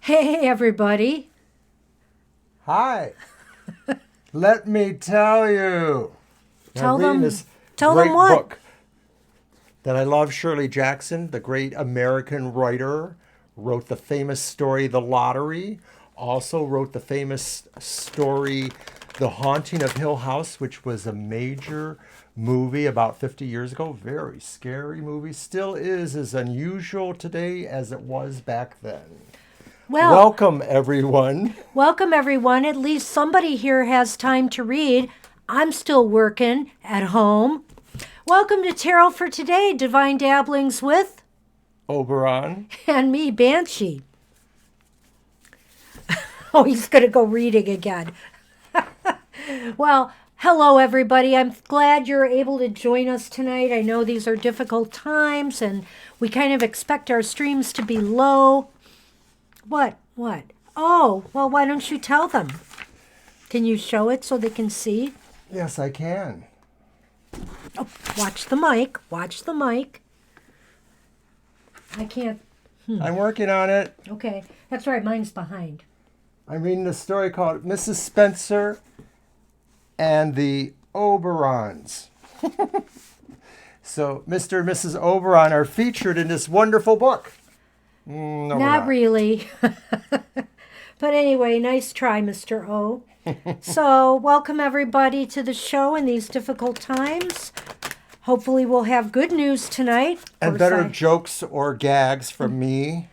Hey, everybody. Hi. Let me tell you. Tell I'm reading them- this tell great them what? book that I love. Shirley Jackson, the great American writer, wrote the famous story The Lottery. Also wrote the famous story The Haunting of Hill House, which was a major movie about 50 years ago. Very scary movie. Still is as unusual today as it was back then. Well, Welcome, everyone. welcome, everyone. At least somebody here has time to read. I'm still working at home. Welcome to Tarot for Today, Divine Dabblings with, Oberon. and me, Banshee. Oh, he's going to go reading again. Well, hello, everybody. I'm glad you're able to join us tonight. I know these are difficult times, and we kind of expect our streams to be low. What? Oh, well, why don't you tell them? Can you show it so they can see? Yes, I can. Oh, watch the mic. Watch the mic. I can't. I'm working on it. Okay, that's right. Mine's behind. I'm reading a story called Mrs. Spencer and the Oberons. So, Mr. and Mrs. Oberon are featured in this wonderful book. No, we're Not really. But anyway, nice try, Mr. O. So, welcome everybody to the show in these difficult times. Hopefully, we'll have good news tonight. And Of better course, jokes or gags from me.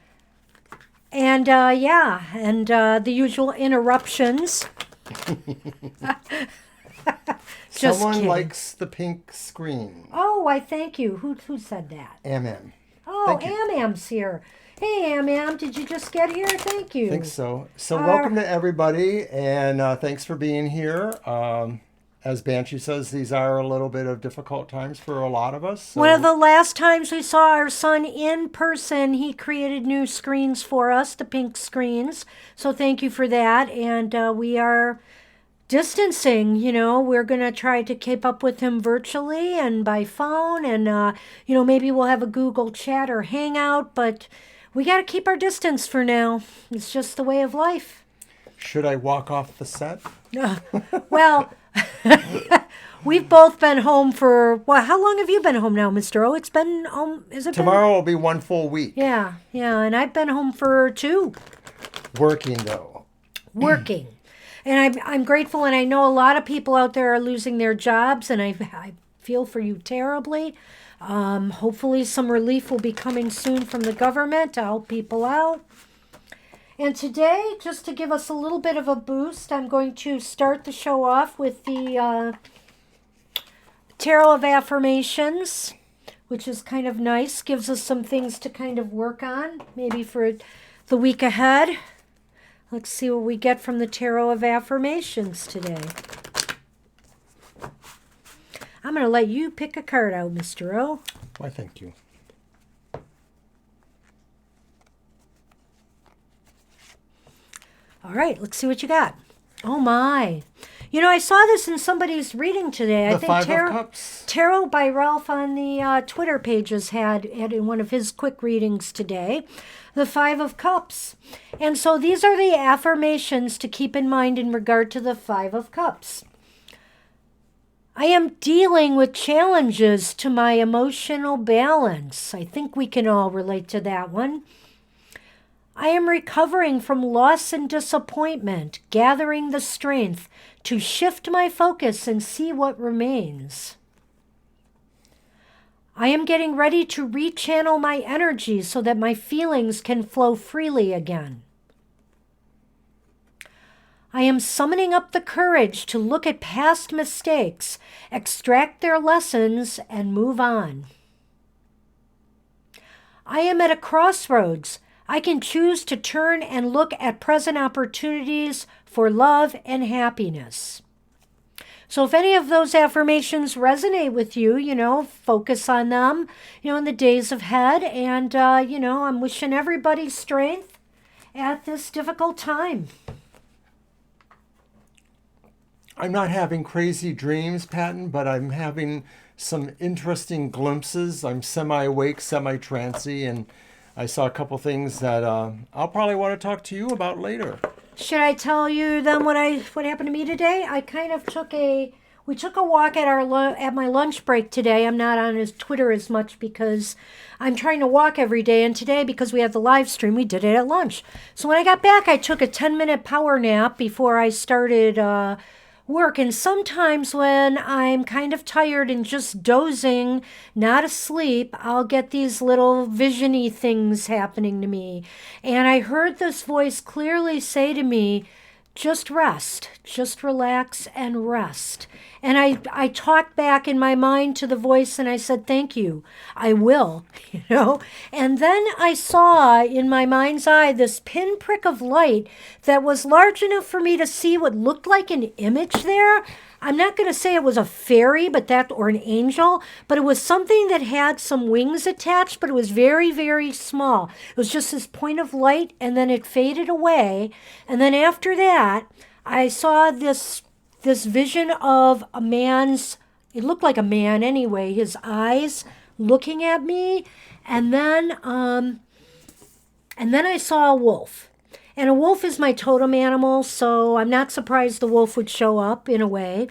And the usual interruptions. Just Someone kidding. likes the pink screen. Oh, I thank you. Who said that? MM. Oh, Thank you. Am-Am's here. Hey, Am-Am, did you just get here? Thank you. I think so. So welcome to everybody, and thanks for being here. As Banshee says, these are a little bit of difficult times for a lot of us. So One of the last times we saw our son in person, he created new screens for us, the pink screens. So thank you for that. And we are distancing, we're going to try to keep up with him virtually and by phone. And, maybe we'll have a Google chat or hangout, but we got to keep our distance for now. It's just the way of life. should I walk off the set? Well, we've both been home for, how long have you been home now, Mr. O? It's been, is it Tomorrow will be 1 full week. Yeah, and I've been home for 2, Working, though. working. And I'm grateful, and I know a lot of people out there are losing their jobs, and I feel for you terribly. Hopefully some relief will be coming soon from the government to help people out. And today, just to give us a little bit of a boost, I'm going to start the show off with the Tarot of Affirmations, which is kind of nice. Gives us some things to kind of work on, maybe for the week ahead. Let's see what we get from the Tarot of Affirmations today. I'm going to let you pick a card out, Mr. O. Why, thank you. All right, let's see what you got. Oh, my. I saw this in somebody's reading today. The I think Five of Cups. Tarot by Ralph on the Twitter pages had in one of his quick readings today. The Five of Cups. And so these are the affirmations to keep in mind in regard to the Five of Cups. I am dealing with challenges to my emotional balance. I think we can all relate to that one. I am recovering from loss and disappointment, gathering the strength to shift my focus and see what remains. I am getting ready to rechannel my energy so that my feelings can flow freely again. I am summoning up the courage to look at past mistakes, extract their lessons, and move on. I am at a crossroads. I can choose to turn and look at present opportunities for love and happiness. So if any of those affirmations resonate with you, focus on them, in the days ahead. And, I'm wishing everybody strength at this difficult time. I'm not having crazy dreams, Patton, but I'm having some interesting glimpses. I'm semi-awake, semi-trancy, and I saw a couple things that I'll probably want to talk to you about later. Should I tell you then what happened to me today? I kind of we took a walk at at my lunch break today. I'm not on his Twitter as much because I'm trying to walk every day, and today because we had the live stream, we did it at lunch. So when I got back, I took a 10-minute power nap before I started work. And sometimes when I'm kind of tired and just dozing, not asleep, I'll get these little visiony things happening to me. And I heard this voice clearly say to me, just rest, just relax and rest. And I talked back in my mind to the voice and I said, thank you, I will, you know. And then I saw in my mind's eye this pinprick of light that was large enough for me to see what looked like an image there. I'm not going to say it was a fairy, or an angel, but it was something that had some wings attached, but it was very, very small. It was just this point of light, and then it faded away. And then after that, I saw this vision of a man's, it looked like a man anyway, his eyes looking at me. And then I saw a wolf. And a wolf is my totem animal, so I'm not surprised the wolf would show up in a way.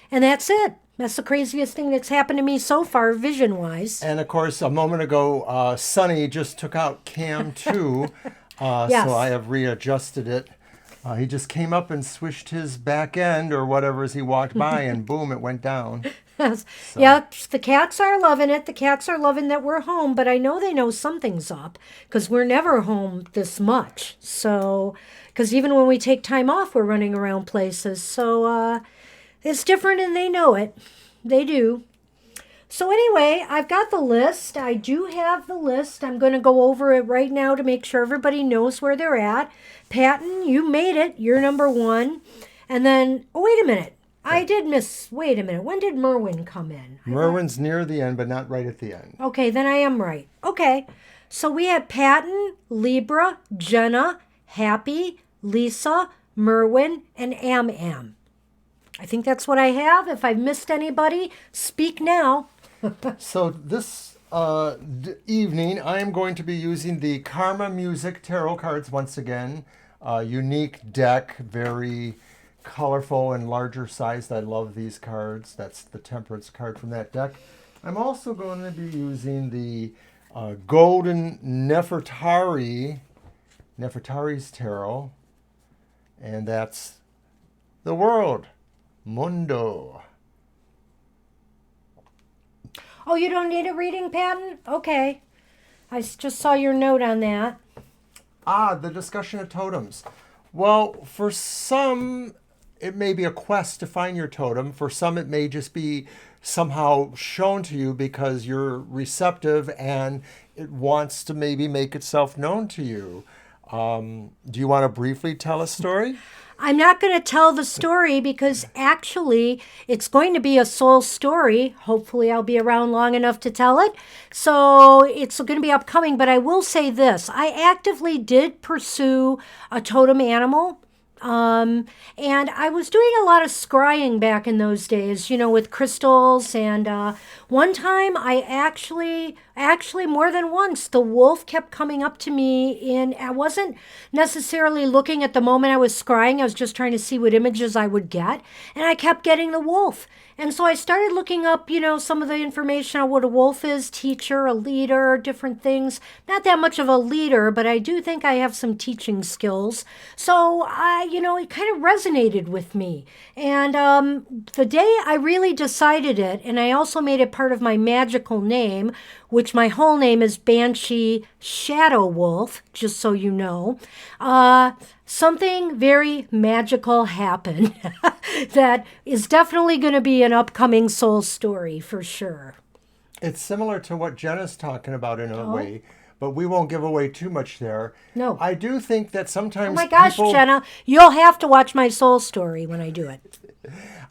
And that's it. That's the craziest thing that's happened to me so far, vision-wise. And of course, a moment ago, Sonny just took out Cam 2, Yes. so I have readjusted it. He just came up and swished his back end or whatever as he walked by, and boom, it went down. Yes. Yeah, the cats are loving it. The cats are loving that we're home, but I know they know something's up because we're never home this much. So, because even when we take time off, we're running around places. So, it's different and they know it. They do. So anyway, I've got the list. I do have the list. I'm going to go over it right now to make sure everybody knows where they're at. Patton, you made it. You're number 1. And then, oh, wait a minute. I did miss, wait a minute. When did Merwin come in? Merwin's near the end, but not right at the end. Okay, then I am right. Okay. So we had Patton, Libra, Jenna, Happy, Lisa, Merwin, and Am. I think that's what I have. If I've missed anybody, speak now. So this evening, I am going to be using the Karma Music Tarot cards once again. Unique deck, very colorful and larger sized. I love these cards. That's the Temperance card from that deck. I'm also going to be using the Golden Nefertari's Tarot. And that's the World. Mundo. Oh, you don't need a reading, Patton? Okay. I just saw your note on that. The discussion of totems. Well, for some, it may be a quest to find your totem. For some, it may just be somehow shown to you because you're receptive and it wants to maybe make itself known to you. Do you want to briefly tell a story? I'm not going to tell the story because actually it's going to be a soul story. Hopefully I'll be around long enough to tell it. So it's going to be upcoming, but I will say this. I actively did pursue a totem animal. And I was doing a lot of scrying back in those days, with crystals. And one time I actually more than once, the wolf kept coming up to me I wasn't necessarily looking at the moment I was scrying. I was just trying to see what images I would get. And I kept getting the wolf. And so I started looking up, some of the information on what a wolf is, teacher, a leader, different things. Not that much of a leader, but I do think I have some teaching skills. So, it kind of resonated with me. And the day I really decided it, and I also made it part of my magical name, which my whole name is Banshee Shadow Wolf, just so you know, something very magical happened that is definitely going to be an upcoming soul story for sure. It's similar to what Jenna's talking about in a way, but we won't give away too much there. No. I do think that sometimes Oh my gosh, Jenna, you'll have to watch my soul story when I do it.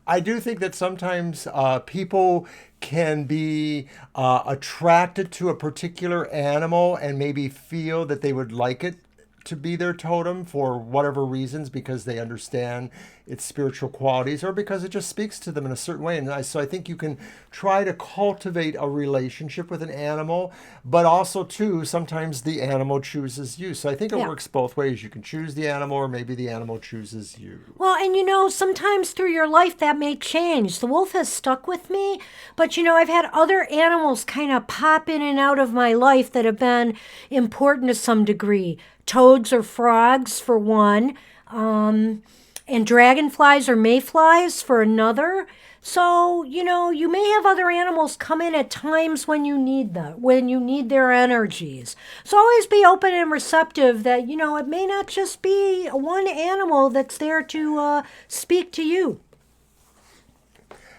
I do think that sometimes people can be attracted to a particular animal and maybe feel that they would like it to be their totem for whatever reasons, because they understand its spiritual qualities or because it just speaks to them in a certain way. And so I think you can try to cultivate a relationship with an animal, but also too, sometimes the animal chooses you. So I think it Yeah. works both ways. You can choose the animal, or maybe the animal chooses you. Well, and sometimes through your life that may change. The wolf has stuck with me, but I've had other animals kind of pop in and out of my life that have been important to some degree. Toads or frogs, for one, and dragonflies or mayflies for another. So, you may have other animals come in at times when you need them, when you need their energies. So always be open and receptive that, it may not just be one animal that's there to speak to you.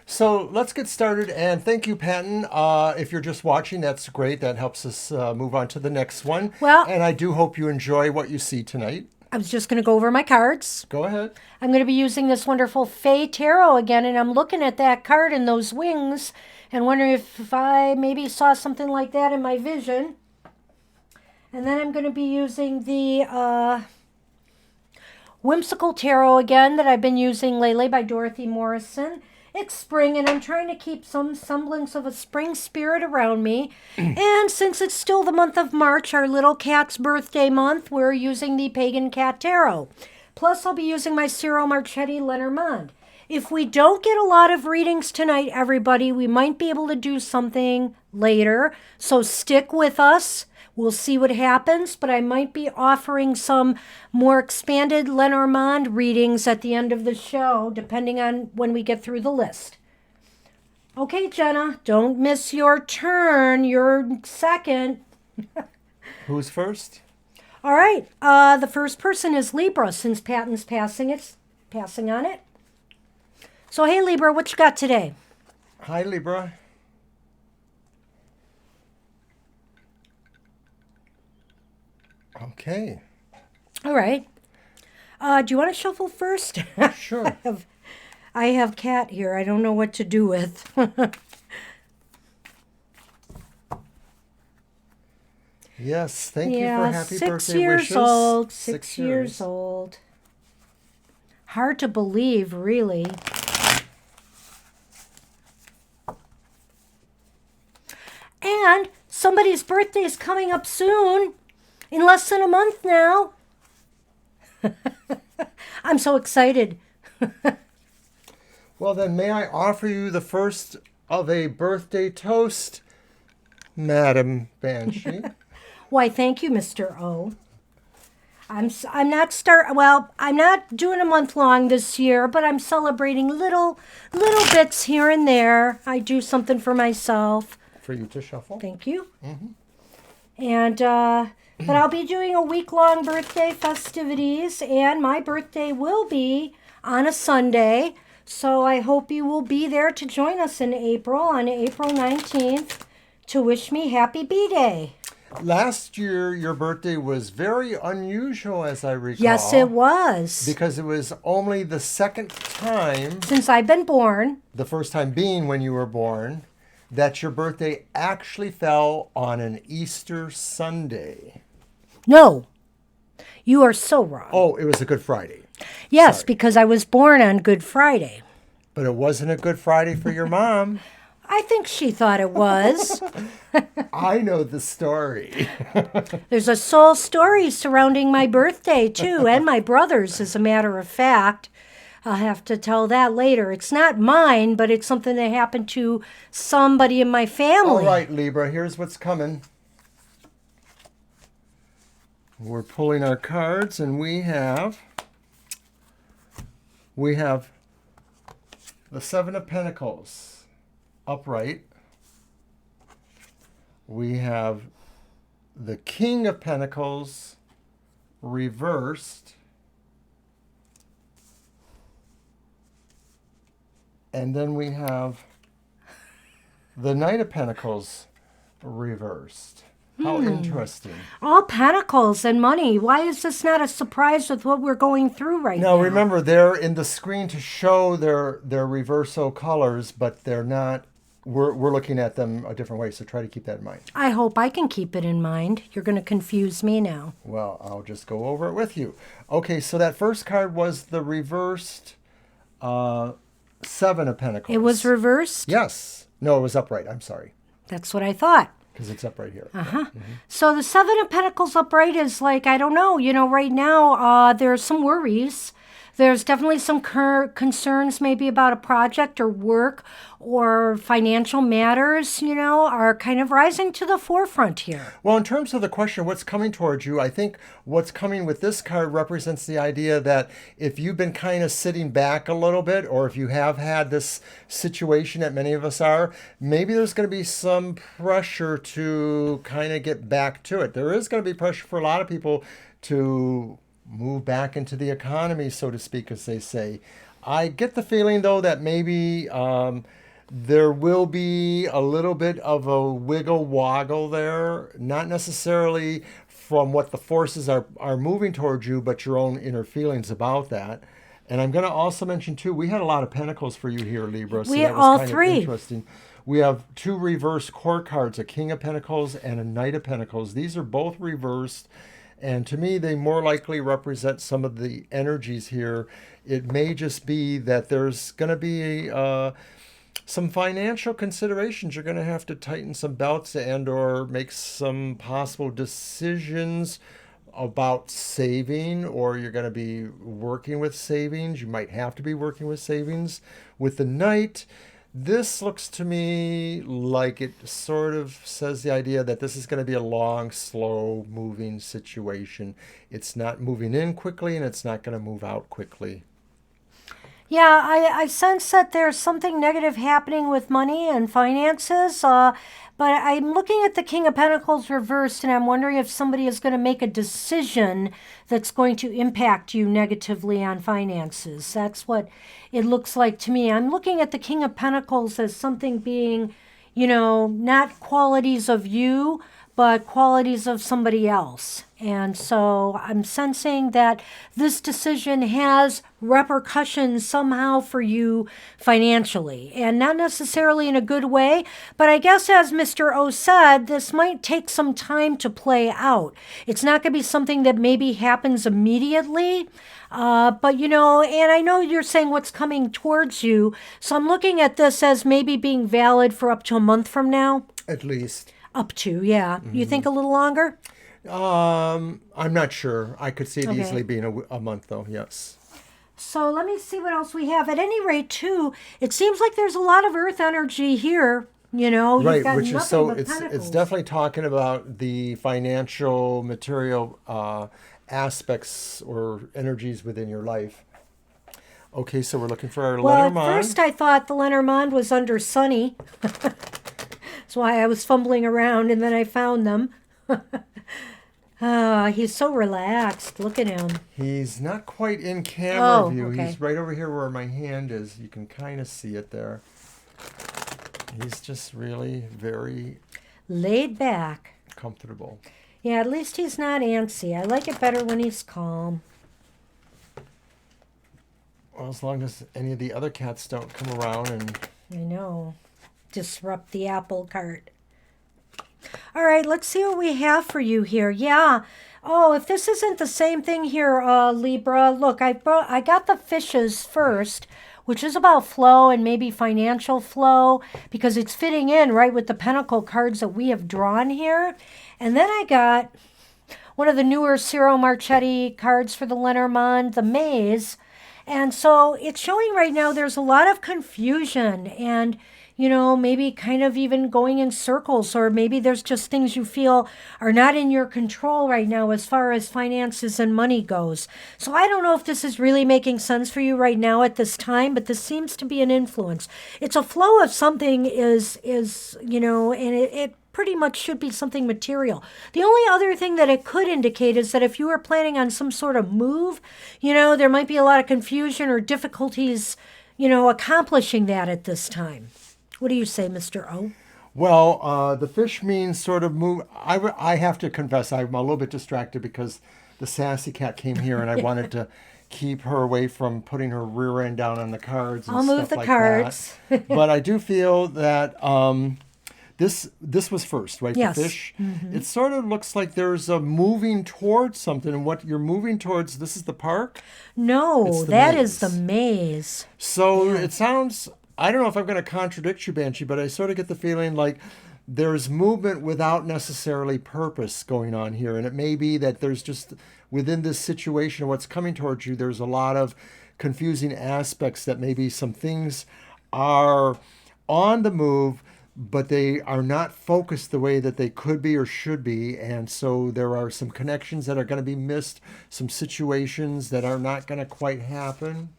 So let's get started, and thank you, Patton. If you're just watching, that's great. That helps us move on to the next one. Well- and I do hope you enjoy what you see tonight. I was just going to go over my cards. Go ahead. I'm going to be using this wonderful Fey Tarot again, and I'm looking at that card and those wings and wondering if I maybe saw something like that in my vision. And then I'm going to be using the Whimsical Tarot again that I've been using lately by Dorothy Morrison. It's spring, and I'm trying to keep some semblance of a spring spirit around me. And since it's still the month of March, our little cat's birthday month, we're using the Pagan Cat Tarot. Plus, I'll be using my Cyril Marchetti Lenormand. If we don't get a lot of readings tonight, everybody, we might be able to do something later. So stick with us. We'll see what happens, but I might be offering some more expanded Lenormand readings at the end of the show, depending on when we get through the list. Okay, Jenna, don't miss your turn. You're second. Who's first? All right, the first person is Libra, since Patton's passing on it. So, hey, Libra, what you got today? Hi, Libra. Okay. All right. Do you want to shuffle first? Sure. I have Cat here. I don't know what to do with. Yes, thank you for happy 6 birthday years wishes. old. 6 years old. Hard to believe, really. And somebody's birthday is coming up soon. In less than a month now. I'm so excited. Well, then, may I offer you the first of a birthday toast, Madam Banshee? Why, thank you, Mr. O. I'm not doing a month long this year, but I'm celebrating little bits here and there. I do something for myself. For you to shuffle. Thank you. And but I'll be doing a week-long birthday festivities, and my birthday will be on a Sunday. So I hope you will be there to join us in April, on April 19th, to wish me happy B-Day. Last year, your birthday was very unusual, as I recall. Yes, it was. Because it was only the second time, Since I've been born. the first time being when you were born, that your birthday actually fell on an Easter Sunday. No, you are so wrong. Oh, it was a Good Friday. Yes, sorry. because I was born on Good Friday. But it wasn't a Good Friday for your mom. I think she thought it was. I know the story. There's a soul story surrounding my birthday, too, and my brother's, as a matter of fact. I'll have to tell that later. It's not mine, but it's something that happened to somebody in my family. All right, Libra, here's what's coming. We're pulling our cards, and we have the Seven of Pentacles upright. We have the King of Pentacles reversed. And then we have the Knight of Pentacles reversed. How interesting. All pentacles and money. Why is this not a surprise with what we're going through right now? Now remember, they're in the screen to show their reverso colors, but they're not we're looking at them a different way. So try to keep that in mind. I hope I can keep it in mind. You're going to confuse me now. Well, I'll just go over it with you. Okay, so that first card was the reversed Seven of Pentacles. It was reversed? Yes. No, it was upright. I'm sorry. That's what I thought. Because it's upright here. So the Seven of Pentacles upright is like, I don't know, right now there's some worries. There's definitely some concerns maybe about a project or work or financial matters, are kind of rising to the forefront here. Well, in terms of the question, what's coming towards you, I think what's coming with this card represents the idea that if you've been kind of sitting back a little bit, or if you have had this situation that many of us are, maybe there's going to be some pressure to kind of get back to it. There is going to be pressure for a lot of people to move back into the economy, so to speak, as they say. I get the feeling, though, that maybe there will be a little bit of a wiggle woggle there, not necessarily from what the forces are moving towards you, but your own inner feelings about that. And I'm going to also mention, too, we had a lot of pentacles for you here, Libra. So that was all kind three. of interesting. We have two reverse court cards, a King of Pentacles and a Knight of Pentacles. These are both reversed. And to me, they more likely represent some of the energies here. It may just be that there's going to be some financial considerations. You're going to have to tighten some belts and or make some possible decisions about saving, or you're going to be working with savings. You might have to be working with savings. With the Knight, this looks to me like it sort of says the idea that this is going to be a long, slow moving situation. It's not moving in quickly and it's not going to move out quickly. Yeah, I sense that there's something negative happening with money and finances. But I'm looking at the King of Pentacles reversed, and I'm wondering if somebody is going to make a decision that's going to impact you negatively on finances. That's what it looks like to me. I'm looking at the King of Pentacles as something being, not qualities of you, but qualities of somebody else. And so I'm sensing that this decision has repercussions somehow for you financially, and not necessarily in a good way. But I guess, as Mr. O said, this might take some time to play out. It's not going to be something that maybe happens immediately. But, and I know you're saying what's coming towards you. So I'm looking at this as maybe being valid for up to a month from now. At least. Up to, yeah. You think a little longer? I'm not sure. I could see it easily being a month, though. Yes. So let me see what else we have. At any rate, too, it seems like there's a lot of earth energy here. Right, you've got which is nothing so but it's pentacles. definitely talking about the financial, material aspects or energies within your life. Okay, so we're looking for our Well, Lenormand. at first I thought the Lenormand was under Sunny. That's why I was fumbling around, and then I found them. He's so relaxed. Look at him. He's not quite in camera Oh, view. okay. He's right over here where my hand is. You can kind of see it there. He's just really very Laid back. comfortable. Yeah, at least he's not antsy. I like it better when he's calm. Well, as long as any of the other cats don't come around and... I know. Disrupt the apple cart. All right, let's see what we have for you here. Yeah. Oh, if this isn't the same thing here, Libra, look, I got the fishes first, which is about flow and maybe financial flow, because it's fitting in right with the pentacle cards that we have drawn here. And then I got one of the newer Ciro Marchetti cards for the Lenormand, the Maze. And so it's showing right now there's a lot of confusion and, maybe kind of even going in circles, or maybe there's just things you feel are not in your control right now as far as finances and money goes. So I don't know if this is really making sense for you right now at this time, but this seems to be an influence. It's a flow of something and it pretty much should be something material. The only other thing that it could indicate is that if you were planning on some sort of move, there might be a lot of confusion or difficulties, accomplishing that at this time. What do you say, Mr. O? Well, the fish means sort of move. I have to confess, I'm a little bit distracted because the sassy cat came here, and I wanted to keep her away from putting her rear end down on the cards and I'll stuff move the like cards. that. But I do feel that this was first, right? Yes. The fish. It sort of looks like there's a moving towards something, and what you're moving towards. This is the park. No, It's the that is the maze. maze. So Yeah. it sounds, I don't know if I'm going to contradict you, Banshee, but I sort of get the feeling like there's movement without necessarily purpose going on here. And it may be that there's just within this situation, what's coming towards you, there's a lot of confusing aspects that maybe some things are on the move, but they are not focused the way that they could be or should be. And so there are some connections that are going to be missed, some situations that are not going to quite happen.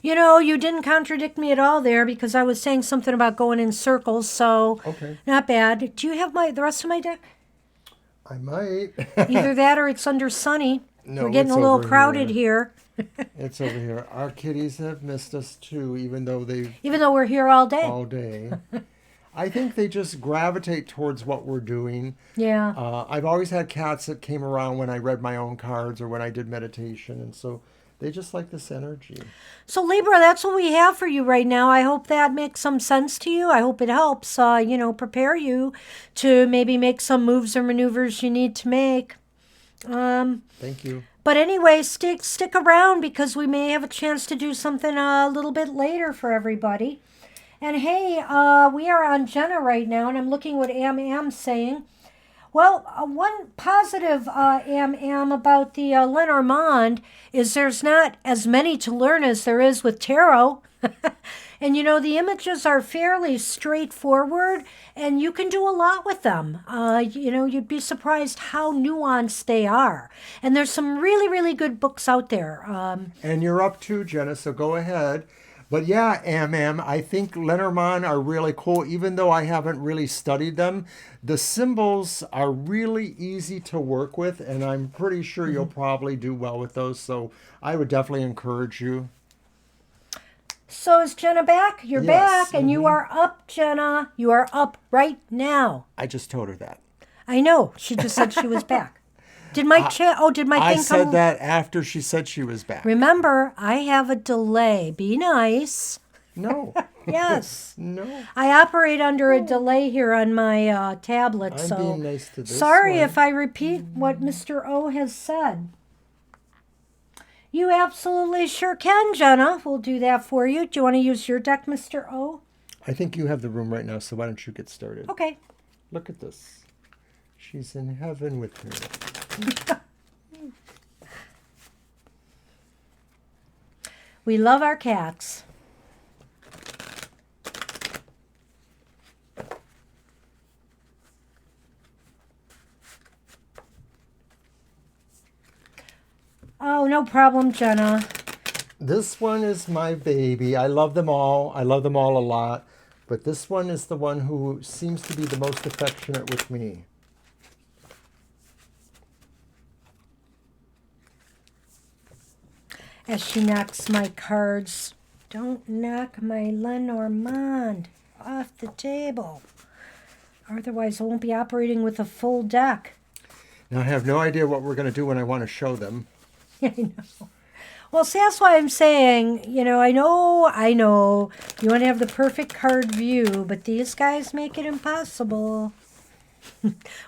You know, you didn't contradict me at all there because I was saying something about going in circles, so Okay. not bad. Do you have the rest of my deck? I might. Either that or it's under Sunny. No, We're getting it's a little over crowded here. here, It's over here. Our kitties have missed us too, even though they've even though we're here all day. all day. I think they just gravitate towards what we're doing. Yeah. I've always had cats that came around when I read my own cards or when I did meditation, and so they just like this energy. So Libra, that's what we have for you right now. I hope that makes some sense to you. I hope it helps, prepare you to maybe make some moves or maneuvers you need to make. Thank you. But anyway, stick around because we may have a chance to do something a little bit later for everybody. And hey, we are on Jenna right now, and I'm looking what Am's saying. Well, one positive Am about the Lenormand is there's not as many to learn as there is with tarot. And the images are fairly straightforward, and you can do a lot with them. You'd be surprised how nuanced they are. And there's some really, really good books out there. And you're up too, Jenna, so go ahead. But yeah, I think Lenormand are really cool. Even though I haven't really studied them, the symbols are really easy to work with, and I'm pretty sure you'll probably do well with those. So I would definitely encourage you. So is Jenna back? You're Yes, back, and you are up, Jenna. You are up right now. I just told her that. I know. She just said she was back. Did my did my I thing said come? that after she said she was back. Remember, I have a delay. Be nice. No. Yes. No. I operate under a delay here on my tablet, I'm so being nice to this sorry one. if I repeat what Mr. O has said. You absolutely sure can, Jenna. We'll do that for you. Do you want to use your deck, Mr. O? I think you have the room right now, so why don't you get started? Okay. Look at this. She's in heaven with me. We love our cats. Oh, no problem, Jenna. This one is my baby. I love them all. I love them all a lot. But this one is the one who seems to be the most affectionate with me. As she knocks my cards. Don't knock my Lenormand off the table. Otherwise, I won't be operating with a full deck. Now, I have no idea what we're going to do when I want to show them. I know. Well, see, that's why I'm saying, I know. You want to have the perfect card view, but these guys make it impossible.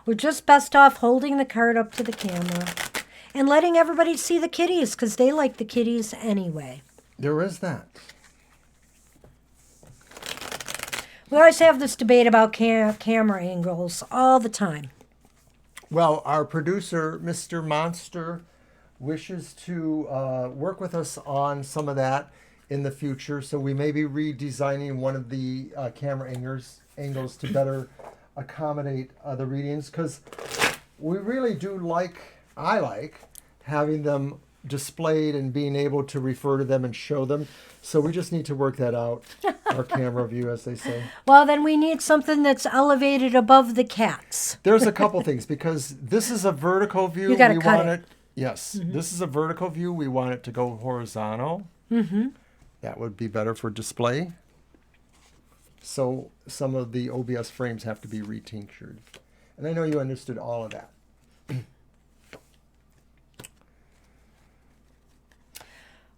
We're just best off holding the card up to the camera and letting everybody see the kitties because they like the kitties anyway. There is that. We always have this debate about camera angles all the time. Well, our producer, Mr. Monster, wishes to work with us on some of that in the future. So we may be redesigning one of the camera angles to better accommodate the readings, because we really do I like having them displayed and being able to refer to them and show them. So we just need to work that out, our camera view, as they say. Well, then we need something that's elevated above the cats. There's a couple things, because this is a vertical view. You gotta we cut want it. Yes, this is a vertical view. We want it to go horizontal. Mm-hmm. That would be better for display. So some of the OBS frames have to be retinctured. And I know you understood all of that.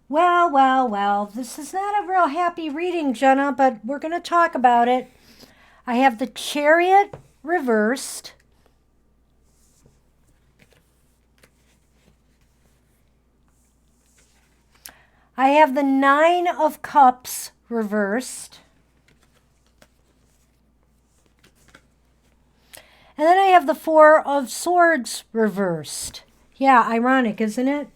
Well, well, well. This is not a real happy reading, Jenna, but we're going to talk about it. I have the Chariot reversed. I have the Nine of Cups reversed. And then I have the Four of Swords reversed. Yeah, ironic, isn't it?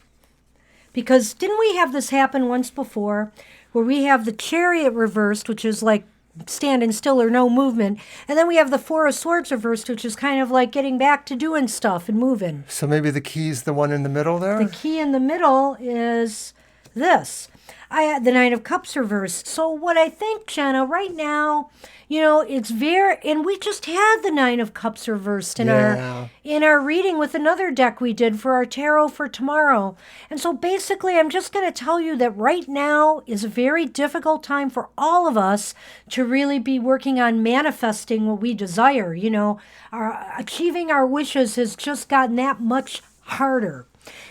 Because didn't we have this happen once before where we have the Chariot reversed, which is like standing still or no movement, and then we have the Four of Swords reversed, which is kind of like getting back to doing stuff and moving. So maybe the key's the one in the middle there? The key in the middle is this. I had the Nine of Cups reversed. So what I think, Jenna, right now, it's very, and we just had the Nine of Cups reversed in Yeah. our reading with another deck we did for our tarot for tomorrow. And so basically, I'm just going to tell you that right now is a very difficult time for all of us to really be working on manifesting what we desire. Achieving our wishes has just gotten that much harder.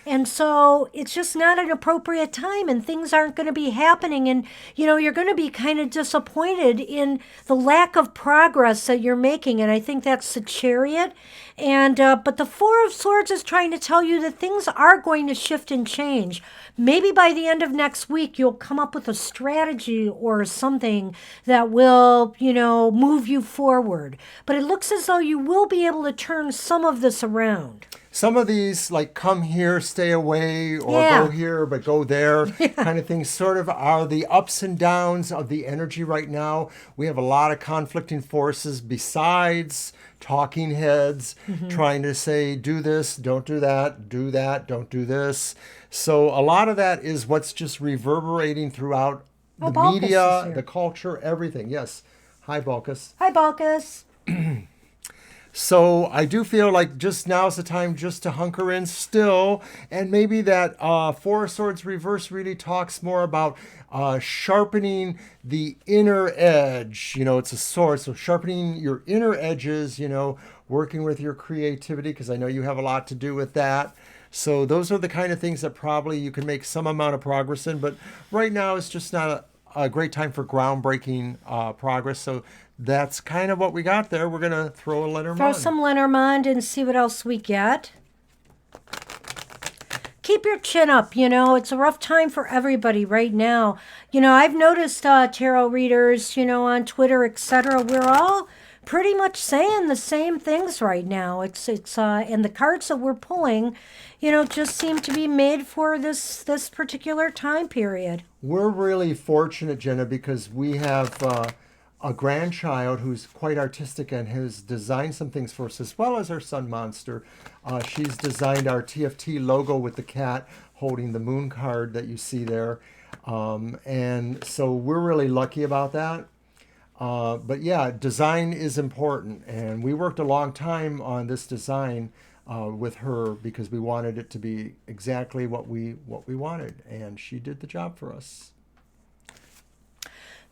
And so it's just not an appropriate time, and things aren't going to be happening. And, you're going to be kind of disappointed in the lack of progress that you're making. And I think that's the Chariot. And, but the Four of Swords is trying to tell you that things are going to shift and change. Maybe by the end of next week, you'll come up with a strategy or something that will, move you forward. But it looks as though you will be able to turn some of this around. Some of these, like come here, stay away, or Yeah. go here, but go there, kind of things, sort of are the ups and downs of the energy right now. We have a lot of conflicting forces besides talking heads trying to say, do this, don't do that, don't do this. So a lot of that is what's just reverberating throughout the Balkus is media, here. the culture, everything. Yes. Hi, Balkus. Hi, Balkus. So I do feel like just now's the time just to hunker in still, and maybe that Four of Swords reverse really talks more about sharpening the inner edge. It's a sword, so sharpening your inner edges. Working with your creativity, because I know you have a lot to do with that. So those are the kind of things that probably you can make some amount of progress in, but right now it's just not a great time for groundbreaking progress. So that's kind of what we got there. We're going to throw a Lenormand. Throw some Lenormand and see what else we get. Keep your chin up. It's a rough time for everybody right now. I've noticed tarot readers, on Twitter, etc. We're all pretty much saying the same things right now. It's and the cards that we're pulling, just seem to be made for this particular time period. We're really fortunate, Jenna, because we have a grandchild who's quite artistic and has designed some things for us, as well as our son Monster. She's designed our TFT logo with the cat holding the moon card that you see there. And so we're really lucky about that. But yeah, design is important. And we worked a long time on this design with her because we wanted it to be exactly what we wanted. And she did the job for us.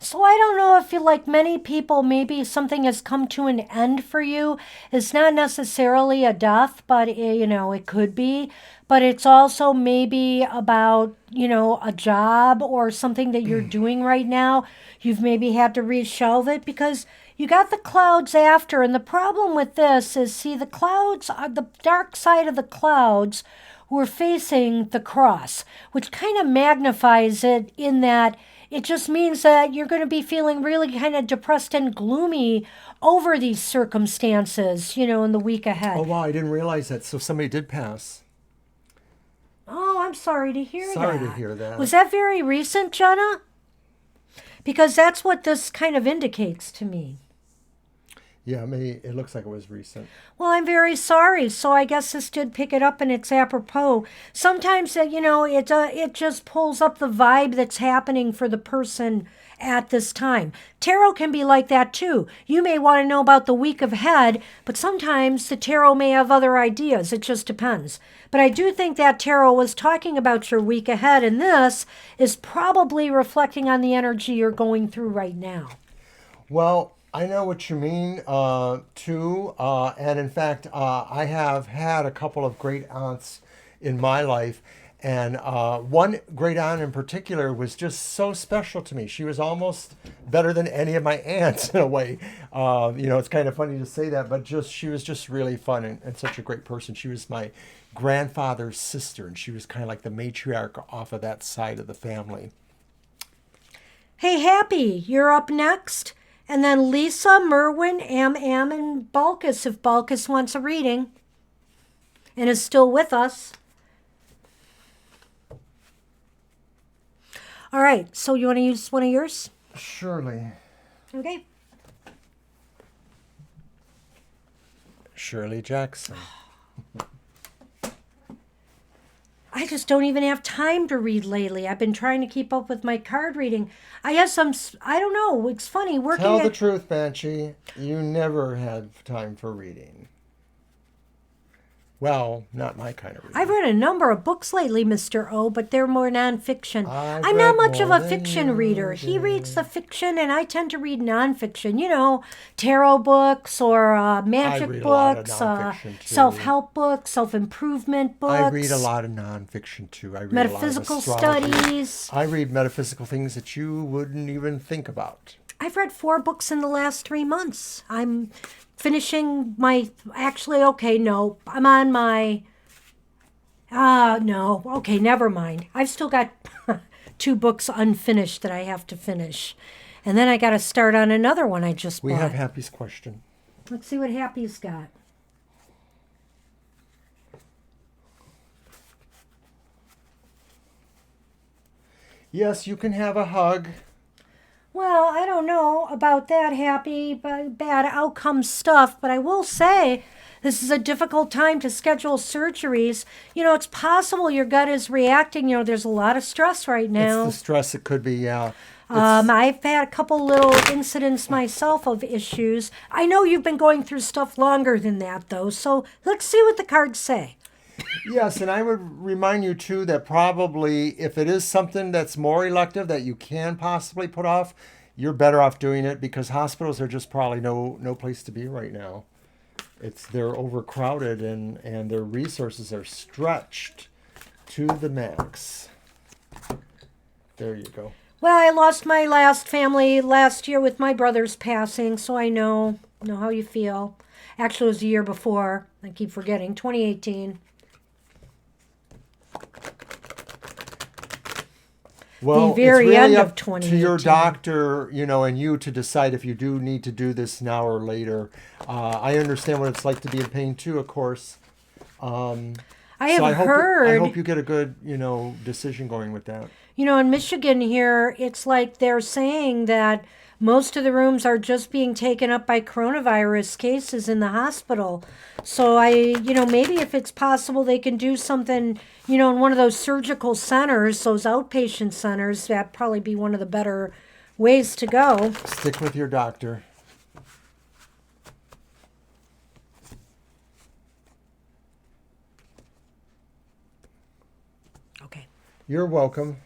So I don't know if you, like many people, maybe something has come to an end for you. It's not necessarily a death, but it could be. But it's also maybe about, a job or something that you're doing right now. You've maybe had to reshelve it because you got the clouds after. And the problem with this is, see, the clouds are the dark side of the clouds. We're facing the cross, which kind of magnifies it in that it just means that you're going to be feeling really kind of depressed and gloomy over these circumstances, in the week ahead. Oh, wow, I didn't realize that. So somebody did pass. Oh, I'm sorry to hear that. Sorry to hear that. Was that very recent, Jenna? Because that's what this kind of indicates to me. Yeah, maybe it looks like it was recent. Well, I'm very sorry. So I guess this did pick it up and it's apropos. Sometimes, it just pulls up the vibe that's happening for the person at this time. Tarot can be like that too. You may want to know about the week ahead, but sometimes the tarot may have other ideas. It just depends. But I do think that tarot was talking about your week ahead, and this is probably reflecting on the energy you're going through right now. Well, I know what you mean, too. And in fact, I have had a couple of great aunts in my life. And one great aunt in particular was just so special to me. She was almost better than any of my aunts in a way. It's kind of funny to say that, but she was just really fun and such a great person. She was my grandfather's sister, and she was kind of like the matriarch off of that side of the family. Hey, Happy, you're up next. And then Lisa, Merwin, Am, and Balkus, if Balkus wants a reading and is still with us. All right, so you want to use one of yours? Surely. Okay. Shirley Jackson. I just don't even have time to read lately. I've been trying to keep up with my card reading. I don't know. It's funny working Tell the truth, Banshee. You never had time for reading. Well, not my kind of reading. I've read a number of books lately, Mr. O, but they're more nonfiction. I've I'm not read much of more a than fiction you reader. He did. reads the fiction, and I tend to read nonfiction. Tarot books or magic read a lot of books, nonfiction, too. self-help books, self-improvement books. I read a lot of nonfiction too. I read metaphysical a lot of astrology. studies. I read metaphysical things that you wouldn't even think about. I've read 4 books in the last 3 months. I'm finishing I'm on my... no. Okay, never mind. I've still got 2 books unfinished that I have to finish. And then I got to start on another one I just bought. We have Happy's question. Let's see what Happy's got. Yes, you can have a hug. Well, I don't know about that, Happy, bad outcome stuff, but I will say this is a difficult time to schedule surgeries. It's possible your gut is reacting. There's a lot of stress right now. It's the stress. It could be, yeah. I've had a couple little incidents myself of issues. I know you've been going through stuff longer than that, though, so let's see what the cards say. Yes, and I would remind you, too, that probably if it is something that's more elective that you can possibly put off, you're better off doing it because hospitals are just probably no place to be right now. They're overcrowded and their resources are stretched to the max. There you go. Well, I lost my last family last year with my brother's passing, so I know how you feel. Actually, it was the year before. I keep forgetting. 2018. Well, the very it's really end up of to your 2018. doctor, and you to decide if you do need to do this now or later. I understand what it's like to be in pain too, of course. I I heard. hope you get a good, decision going with that. In Michigan here, it's like they're saying that most of the rooms are just being taken up by coronavirus cases in the hospital. So maybe if it's possible they can do something, in one of those surgical centers, those outpatient centers, that'd probably be one of the better ways to go. Stick with your doctor. Okay. You're welcome.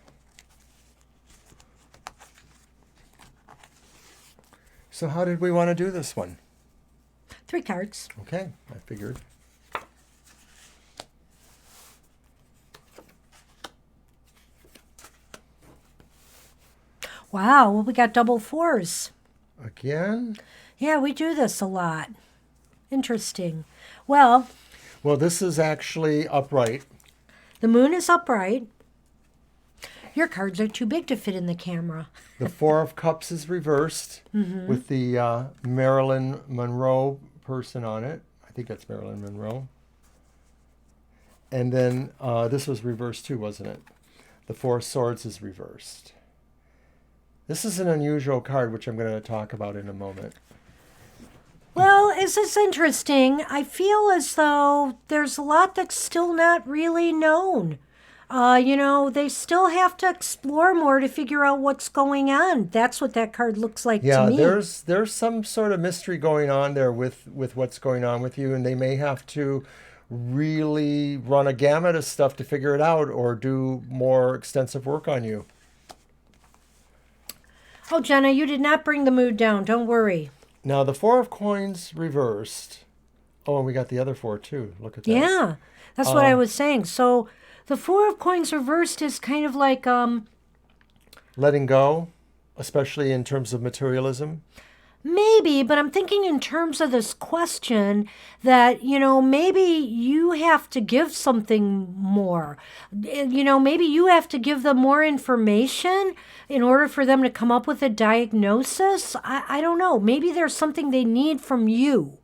So how did we want to do this one? 3 cards. Okay, I figured. Wow, well, we got double 4s. Again? Yeah, we do this a lot. Interesting. Well, this is actually upright. the moon is upright. Your cards are too big to fit in the camera. The 4 of Cups is reversed with the Marilyn Monroe person on it. I think that's Marilyn Monroe. And then this was reversed too, wasn't it? The 4 of Swords is reversed. This is an unusual card, which I'm going to talk about in a moment. Well, this is interesting. I feel as though there's a lot that's still not really known. They still have to explore more to figure out what's going on. That's what that card looks like to me. Yeah, there's some sort of mystery going on there with what's going on with you, and they may have to really run a gamut of stuff to figure it out or do more extensive work on you. Oh, Jenna, you did not bring the mood down. Don't worry. Now, the 4 of Coins reversed. Oh, and we got the other 4 too. Look at that. Yeah, that's what I was saying. So The Four of Coins reversed is kind of like, Letting go, especially in terms of materialism. maybe, but I'm thinking in terms of this question that, maybe you have to give something more. Maybe you have to give them more information in order for them to come up with a diagnosis. I don't know. Maybe there's something they need from you.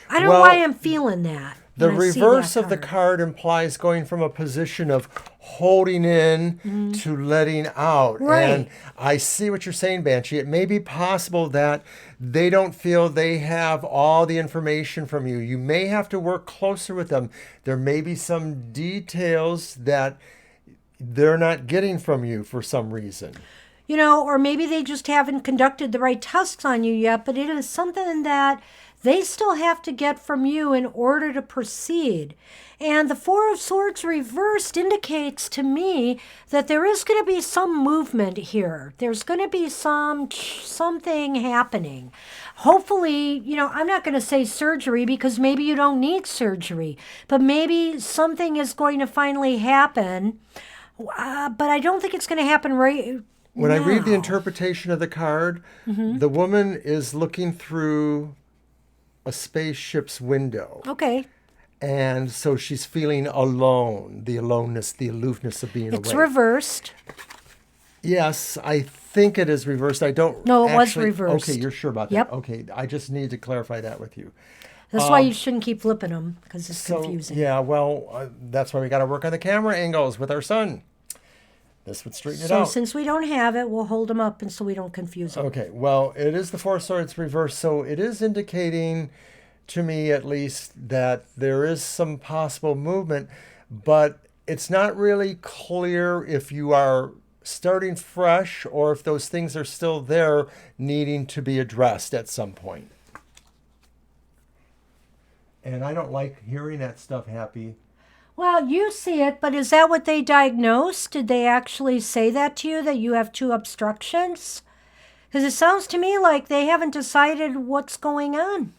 I don't know why Well, I'm feeling that. the when I see reverse that of the card. card implies going from a position of holding in to letting out. Right. And I see what you're saying, Banshee. It may be possible that they don't feel they have all the information from you. You may have to work closer with them. There may be some details that they're not getting from you for some reason. Or maybe they just haven't conducted the right tests on you yet, but it is something that they still have to get from you in order to proceed. And the Four of Swords reversed indicates to me that there is going to be some movement here. There's going to be something happening. Hopefully, I'm not going to say surgery because maybe you don't need surgery, but maybe something is going to finally happen. But I don't think it's going to happen right When I read the now. interpretation of the card, the woman is looking through a spaceship's window. Okay. And so she's feeling alone, the aloneness, the aloofness of being It's away. reversed. Yes, I think it is reversed. I don't No, it was actually- reversed. Okay, you're sure about that? Yep. Okay, I just need to clarify that with you. That's why you shouldn't keep flipping them because it's So, confusing. yeah, well, that's why we got to work on the camera angles with our son. This would straighten it So out. since we don't have it, we'll hold them up and so we don't confuse them. Okay, well, it is the Four of Swords reversed, so it is indicating, to me at least, that there is some possible movement, but it's not really clear if you are starting fresh or if those things are still there needing to be addressed at some point. And I don't like hearing that stuff, Happy. Well, you see it, but is that what they diagnosed? Did they actually say that to you, that you have 2 obstructions? Because it sounds to me like they haven't decided what's going on.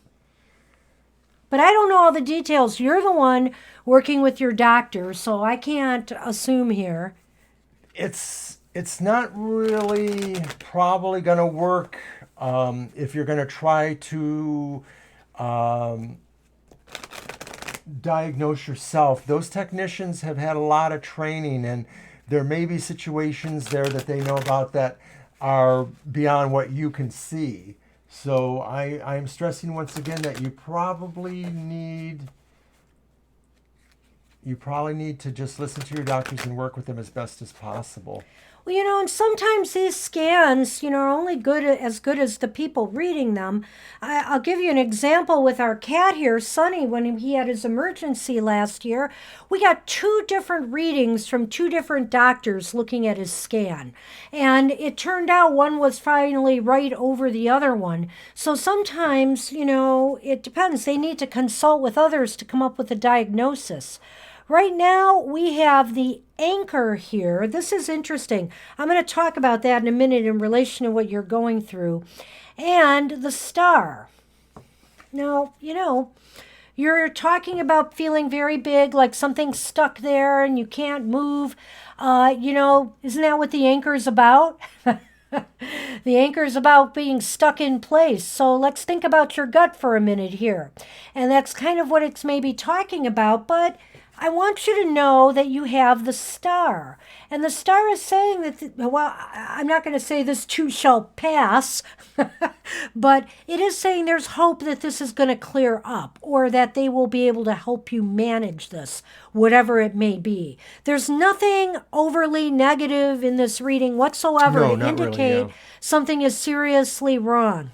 But I don't know all the details. You're the one working with your doctor, so I can't assume here. It's not really probably going to work if you're going to try to diagnose yourself. Those technicians have had a lot of training, and there may be situations there that they know about that are beyond what you can see. So I'm stressing once again that you probably need to just listen to your doctors and work with them as best as possible. Well, and sometimes these scans, are only good as the people reading them. I'll give you an example with our cat here, Sonny, when he had his emergency last year. We got 2 different readings from 2 different doctors looking at his scan. And it turned out one was finally right over the other one. So sometimes, it depends. They need to consult with others to come up with a diagnosis. Right now, we have the anchor here. This is interesting. I'm going to talk about that in a minute in relation to what you're going through. And the star. Now, you're talking about feeling very big, like something's stuck there and you can't move. Isn't that what the anchor is about? The anchor is about being stuck in place. So let's think about your gut for a minute here. And that's kind of what it's maybe talking about, but I want you to know that you have the star. And the star is saying that, I'm not going to say this too shall pass, but it is saying there's hope that this is going to clear up or that they will be able to help you manage this, whatever it may be. There's nothing overly negative in this reading whatsoever No, to not really, indicate yeah. something is seriously wrong.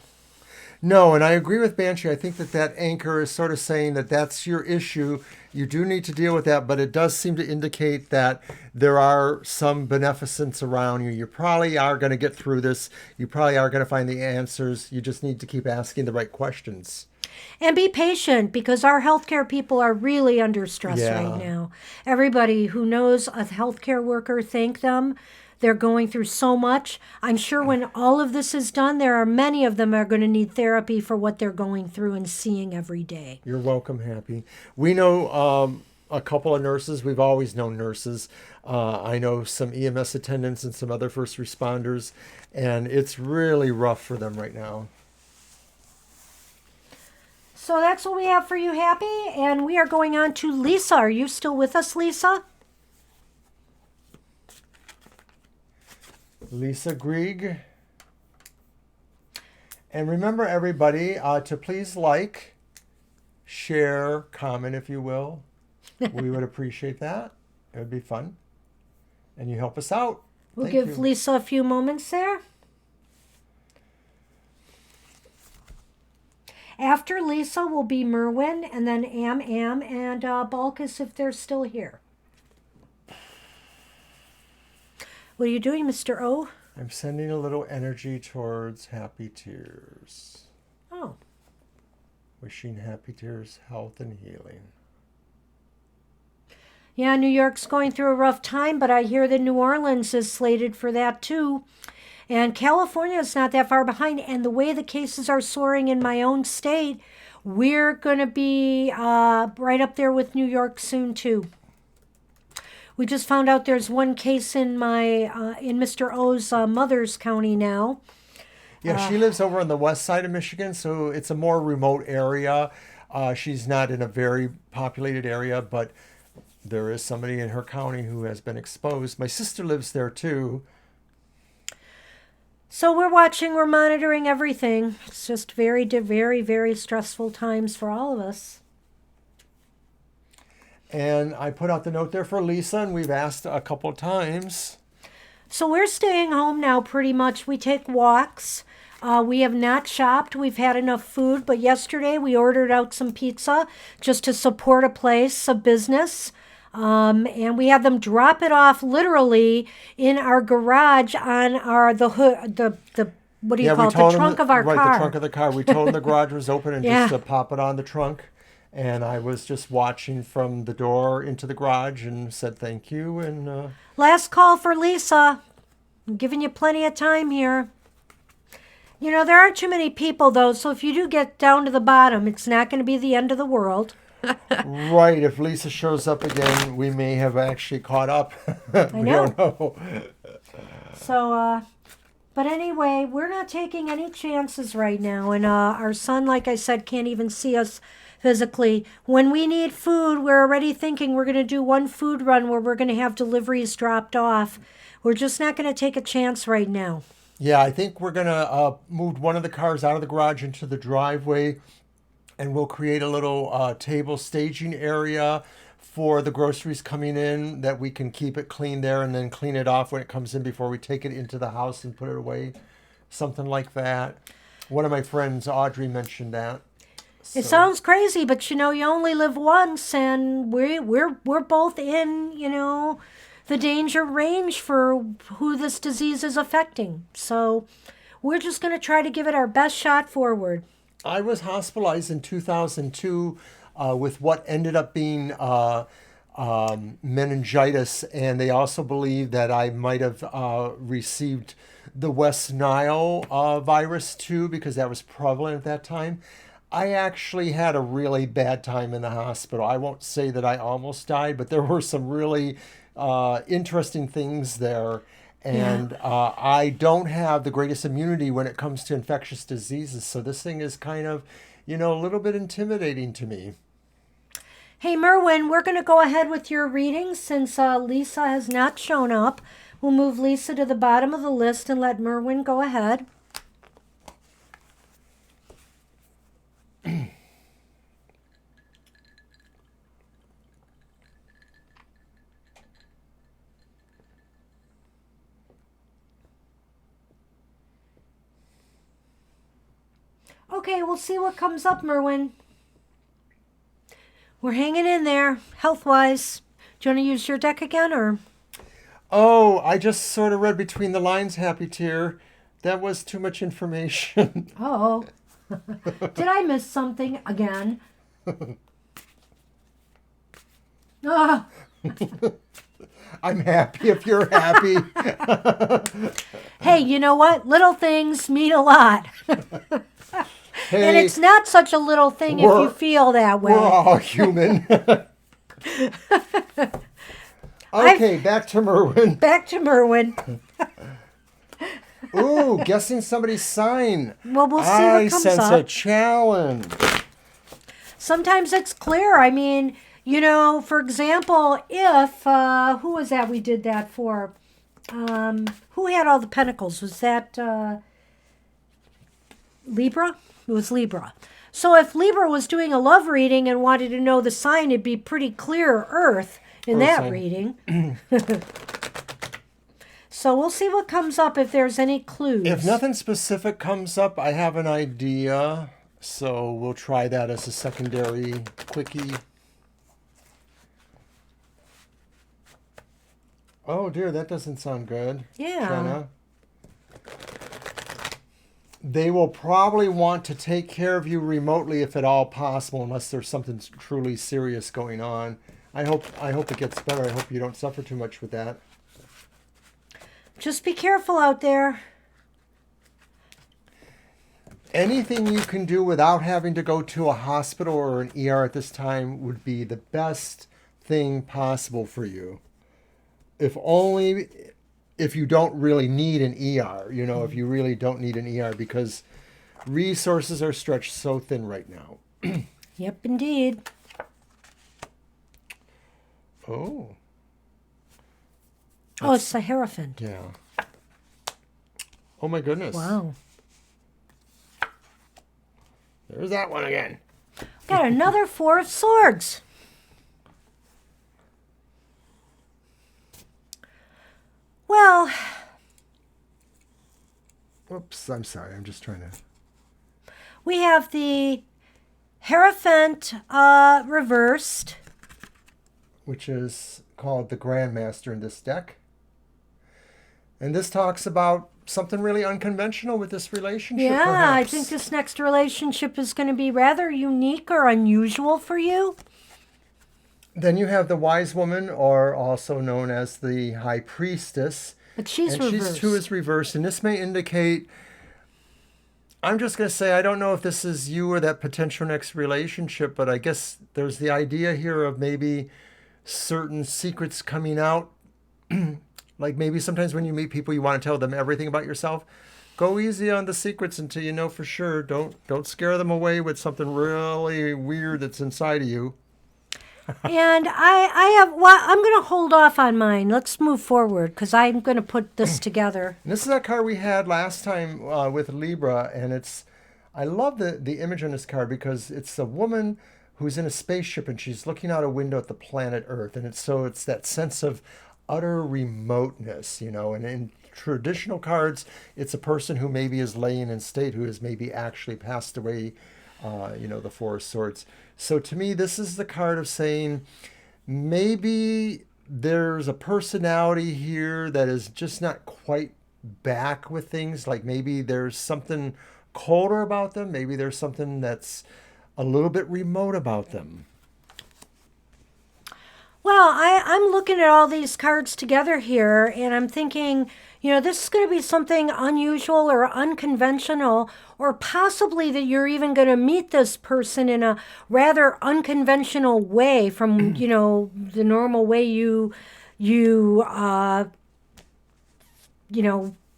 No, and I agree with Banshee. I think that anchor is sort of saying that that's your issue. You do need to deal with that, but it does seem to indicate that there are some beneficence around you. You probably are going to get through this. You probably are going to find the answers. You just need to keep asking the right questions. And be patient because our healthcare people are really under stress right now. Everybody who knows a healthcare worker, thank them. They're going through so much. I'm sure when all of this is done, there are many of them are going to need therapy for what they're going through and seeing every day. You're welcome, Happy. We know a couple of nurses. We've always known nurses. I know some EMS attendants and some other first responders, and it's really rough for them right now. So that's what we have for you, Happy. And we are going on to Lisa. Are you still with us, Lisa? Lisa Grieg. And remember, everybody, to please like, share, comment, if you will. We would appreciate that. It would be fun. And you help us out. We'll Thank give you. Lisa a few moments there. After Lisa will be Merwin, and then Am, and Balkus if they're still here. What are you doing, Mr. O? I'm sending a little energy towards Happy Tears. Oh. Wishing Happy Tears health and healing. Yeah, New York's going through a rough time, but I hear that New Orleans is slated for that too. And California is not that far behind. And the way the cases are soaring in my own state, we're going to be right up there with New York soon too. We just found out there's one case in in Mr. O's mother's county now. Yeah, she lives over on the west side of Michigan, so it's a more remote area. She's not in a very populated area, but there is somebody in her county who has been exposed. My sister lives there too. So we're watching, we're monitoring everything. It's just very, very, very stressful times for all of us. And I put out the note there for Lisa, and we've asked a couple of times. So we're staying home now pretty much. We take walks. We have not shopped. We've had enough food, but yesterday we ordered out some pizza just to support a place, a business. And we had them drop it off literally in our garage on the hood, the what do you call it? The trunk of our car. Right, the trunk of the car. We told them the garage was open and Yeah. just to pop it on the trunk. And I was just watching from the door into the garage and said thank you. And Last call for Lisa. I'm giving you plenty of time here. You know, there aren't too many people, though, so if you do get down to the bottom, it's not going to be the end of the world. right, if Lisa shows up again, we may have actually caught up. I We don't know. So, but anyway, we're not taking any chances right now. And our son, like I said, can't even see us physically. When we need food, we're already thinking we're going to do one food run where we're going to have deliveries dropped off. We're just not going to take a chance right now. Yeah, I think we're going to move one of the cars out of the garage into the driveway, and we'll create a little table staging area for the groceries coming in, that we can keep it clean there and then clean it off when it comes in before we take it into the house and put it away. Something like that. One of my friends, Audrey, mentioned that. It sounds crazy, but you know, you only live once, and we're both in, you know, the danger range for who this disease is affecting. So we're just going to try to give it our best shot forward. I was hospitalized in 2002 with what ended up being meningitis, and they also believe that I might have received the West Nile virus too, because that was prevalent at that time. I actually had a really bad time in the hospital. I won't say that I almost died, but there were some really interesting things there. And I don't have the greatest immunity when it comes to infectious diseases. So this thing is kind of, you know, a little bit intimidating to me. Hey, Merwin, we're going to go ahead with your reading since Lisa has not shown up. We'll move Lisa to the bottom of the list and let Merwin go ahead. Okay, we'll see what comes up, Merwin. We're hanging in there, health-wise. Do you want to use your deck again, or? Oh, I just sort of read between the lines, Happy Tear. That was too much information. Oh. Did I miss something again? Ah. I'm happy if you're happy. Hey, you know what? Little things mean a lot. Hey, And it's not such a little thing if you feel that way. we're all human. Okay, back to Merwin. Back to Merwin. Ooh, guessing somebody's sign. Well, we'll see I what comes sense up. a challenge. Sometimes it's clear. I mean, for example, if, who was that we did that for? Who had all the pentacles? Was that Libra? It was Libra. So if Libra was doing a love reading and wanted to know the sign, it'd be pretty clear Earth in Earth that sign. reading. So we'll see what comes up if there's any clues. If nothing specific comes up, I have an idea. So we'll try that as a secondary quickie. Oh dear, that doesn't sound good. Yeah. Jenna. They will probably want to take care of you remotely if at all possible, unless there's something truly serious going on. I hope it gets better. I hope you don't suffer too much with that. Just be careful out there. Anything you can do without having to go to a hospital or an ER at this time would be the best thing possible for you. If you don't really need an ER, if you really don't need an ER, because resources are stretched so thin right now. Yep, indeed. Oh. Oh, it's the Hierophant. Yeah. Oh my goodness. Wow. There's that one again. Got another Four of Swords. Well, Whoops, I'm sorry. I'm just trying to... we have the Hierophant reversed. Which is called the Grandmaster in this deck. And this talks about something really unconventional with this relationship, Yeah, perhaps. I think this next relationship is going to be rather unique or unusual for you. Then you have the Wise Woman, or also known as the High Priestess. But she's and reversed. she's too is reversed. And this may indicate... I'm just going to say, I don't know if this is you or that potential next relationship, but I guess there's the idea here of maybe certain secrets coming out. Like maybe sometimes when you meet people, you want to tell them everything about yourself. Go easy on the secrets until you know for sure. Don't scare them away with something really weird that's inside of you. And I'm going to hold off on mine. Let's move forward because I'm going to put this together. And this is that card we had last time with Libra, and I love the image on this card because it's a woman who's in a spaceship and she's looking out a window at the planet Earth, and it's that sense of utter remoteness, and in traditional cards, it's a person who maybe is laying in state, who has maybe actually passed away, the Four of Swords. So to me, this is the card of saying maybe there's a personality here that is just not quite back with things. Like maybe there's something colder about them. Maybe there's something that's a little bit remote about them. Well, I'm looking at all these cards together here, and I'm thinking, this is going to be something unusual or unconventional, or possibly that you're even going to meet this person in a rather unconventional way from, the normal way you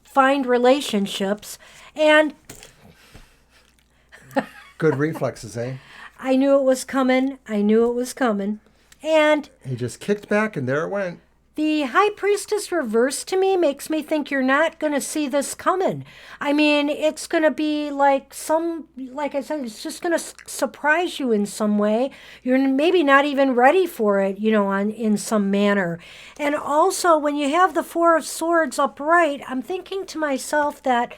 find relationships. And Good reflexes, eh? I knew it was coming. And He just kicked back and there it went. the High Priestess reversed to me makes me think you're not going to see this coming. I mean, it's going to be like I said, it's just going to surprise you in some way. You're maybe not even ready for it, in some manner. And also, when you have the Four of Swords upright, I'm thinking to myself that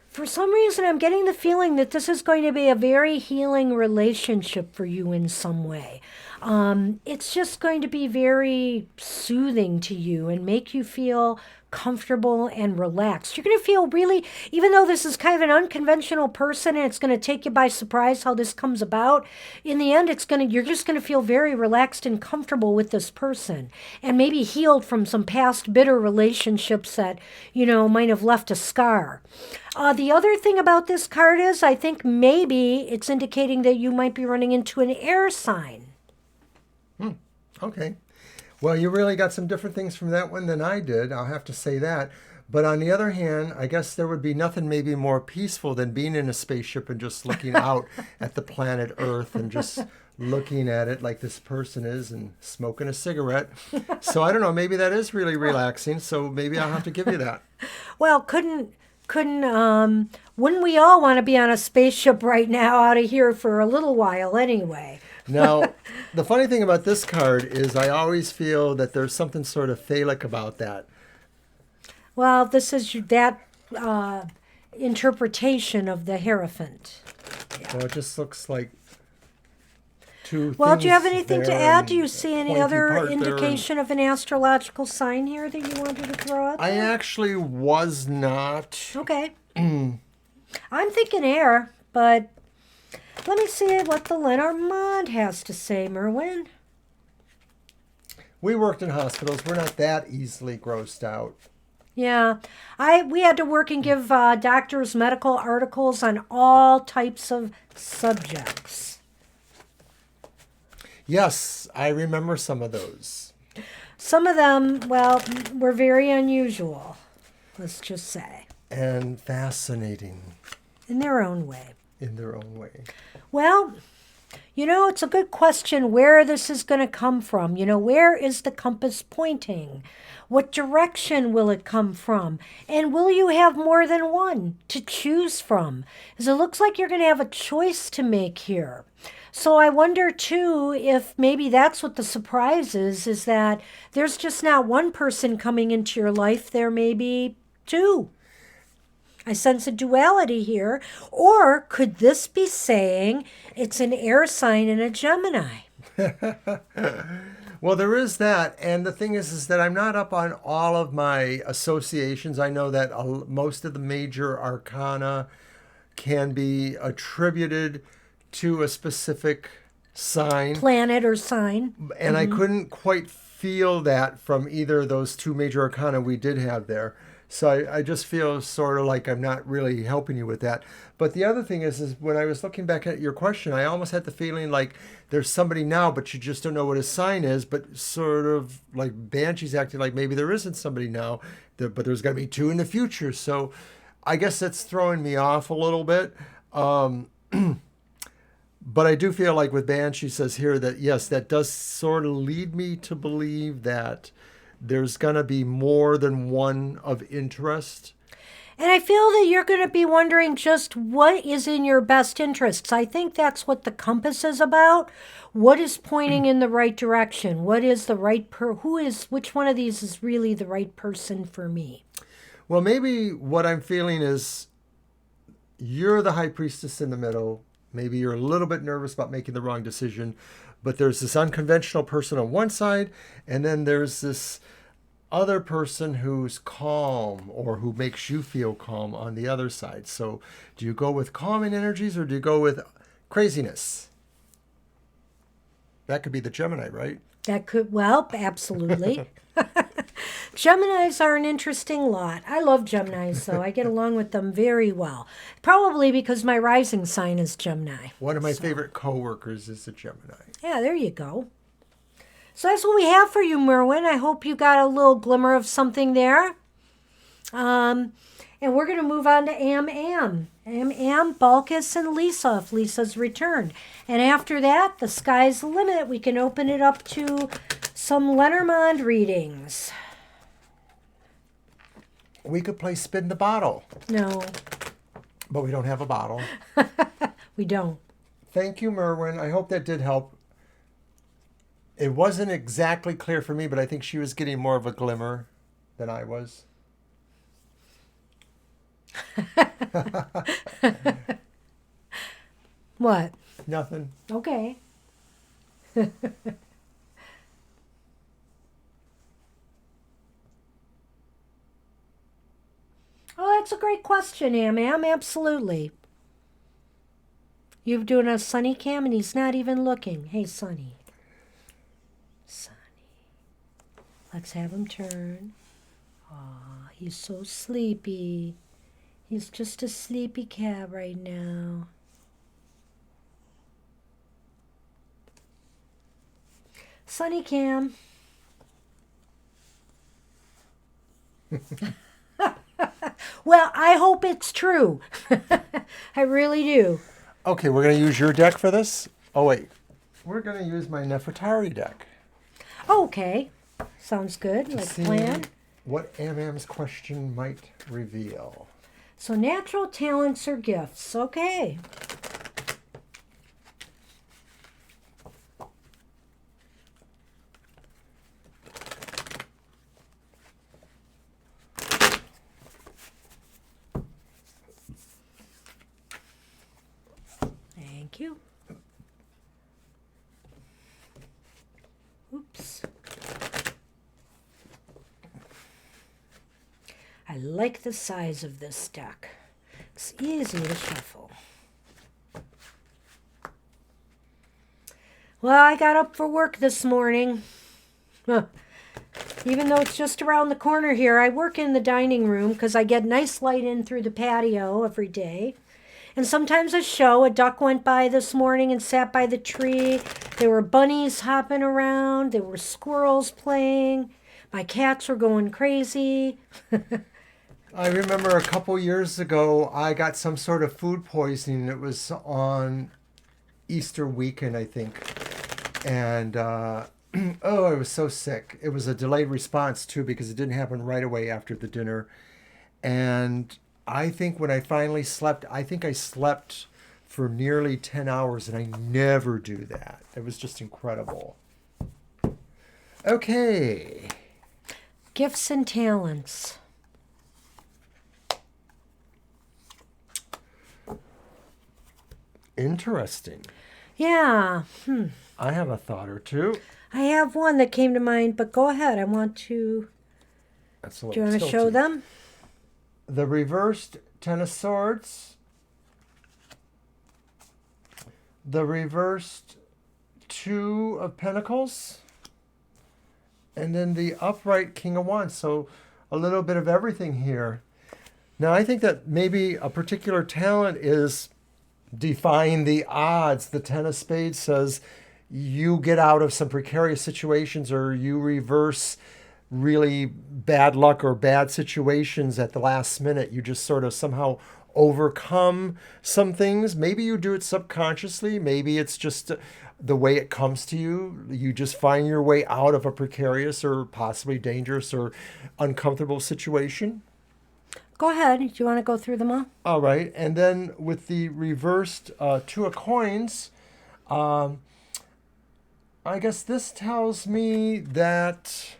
for some reason, I'm getting the feeling that this is going to be a very healing relationship for you in some way. It's just going to be very soothing to you and make you feel comfortable and relaxed. You're going to feel really, even though this is kind of an unconventional person and it's going to take you by surprise how this comes about, in the end, you're just going to feel very relaxed and comfortable with this person and maybe healed from some past bitter relationships that, might have left a scar. The other thing about this card is I think maybe it's indicating that you might be running into an air sign. Okay. Well, you really got some different things from that one than I did. I'll have to say that. But on the other hand, I guess there would be nothing maybe more peaceful than being in a spaceship and just looking out at the planet Earth and just looking at it like this person is and smoking a cigarette. So I don't know, maybe that is really relaxing. So maybe I'll have to give you that. Well, wouldn't we all want to be on a spaceship right now out of here for a little while anyway? Now, the funny thing about this card is I always feel that there's something sort of phallic about that. Well, this is that interpretation of the Hierophant. Well, it just looks like two Well, do you have things anything to there add? and Do you see any pointy other part there and- indication of an astrological sign here that you wanted to throw out I there? actually was not. Okay. I'm thinking air, but let me see what the Lenormand has to say, Merwin. We worked in hospitals. We're not that easily grossed out. Yeah, we had to work and give doctors medical articles on all types of subjects. Yes, I remember some of those. Some of them, well, were very unusual, let's just say, And fascinating in their own way. in their own way. Well, it's a good question where this is going to come from. Where is the compass pointing? What direction will it come from? And will you have more than one to choose from? Because it looks like you're going to have a choice to make here. So I wonder, too, if maybe that's what the surprise is that there's just not one person coming into your life. There may be two. I sense a duality here. Or could this be saying it's an air sign and a Gemini? Well, there is that. And the thing is that I'm not up on all of my associations. I know that most of the major arcana can be attributed to a specific sign. Planet or sign. And I couldn't quite feel that from either of those two major arcana we did have there. So I just feel sort of like I'm not really helping you with that. But the other thing is when I was looking back at your question, I almost had the feeling like there's somebody now, but you just don't know what his sign is. But sort of like Banshee's acting like maybe there isn't somebody now, but there's going to be two in the future. So I guess that's throwing me off a little bit. But I do feel like with Banshee says here that, yes, that does sort of lead me to believe that there's going to be more than one of interest. And I feel that you're going to be wondering just what is in your best interests. I think that's what the compass is about. What is pointing in the right direction? What is the right which one of these is really the right person for me? Well, maybe what I'm feeling is you're the high priestess in the middle. Maybe you're a little bit nervous about making the wrong decision, but there's this unconventional person on one side, and then there's this other person who's calm or who makes you feel calm on the other side. So do you go with calming energies or do you go with craziness? That could be the Gemini, right? That could, well, absolutely. Geminis are an interesting lot. I love Geminis, though. I get along with them very well. Probably because my rising sign is Gemini. One of my favorite coworkers is a Gemini. Yeah, there you go. So that's what we have for you, Merwin. I hope you got a little glimmer of something there. And we're going to move on to Am, Balkis, and Lisa, if Lisa's returned. And after that, the sky's the limit. We can open it up to some Lenormand readings. We could play Spin the Bottle. No, But we don't have a bottle. we don't. Thank you, Merwin. I hope that did help. It wasn't exactly clear for me, but I think she was getting more of a glimmer than I was. What? Nothing. Okay. Oh, that's a great question, Am. Absolutely. You're doing a Sunny cam and he's not even looking. Hey, Sunny. Sunny. Let's have him turn. Aw, he's so sleepy. He's just a sleepy cat right now. Sunny Cam. Well, I hope it's true. I really do. Okay, we're going to use your deck for this? Oh, wait. We're going to use my Nefertari deck. Okay. Sounds good. To Like see plan. what Am's question might reveal. So natural talents or gifts. Okay. Thank you. Oops. I like the size of this deck. It's easy to shuffle. Well, I got up for work this morning. Huh. Even though it's just around the corner here, I work in the dining room because I get nice light in through the patio every day. And sometimes a show. A duck went by this morning and sat by the tree. There were bunnies hopping around. There were squirrels playing. My cats were going crazy. I remember a couple years ago, I got some sort of food poisoning. It was on Easter weekend, I think. And, oh, I was so sick. It was a delayed response, too, because it didn't happen right away after the dinner. And I think when I finally slept, I think I slept for nearly 10 hours, and I never do that. It was just incredible. Okay. Gifts and talents. Interesting. Yeah. I have a thought or two. I have one that came to mind, but go ahead. I want to. That's a Do you little want to show tilty. them? The reversed Ten of Swords. The reversed Two of Pentacles. And then the upright King of Wands. So a little bit of everything here. Now, I think that maybe a particular talent is defying the odds. The Ten of Spades says you get out of some precarious situations, or you reverse really bad luck or bad situations at the last minute. You just sort of somehow overcome some things. Maybe you do it subconsciously. Maybe it's just the way it comes to you. You just find your way out of a precarious or possibly dangerous or uncomfortable situation. Go ahead. Do you want to go through them all? All right. And then with the reversed Two of Coins, I guess this tells me that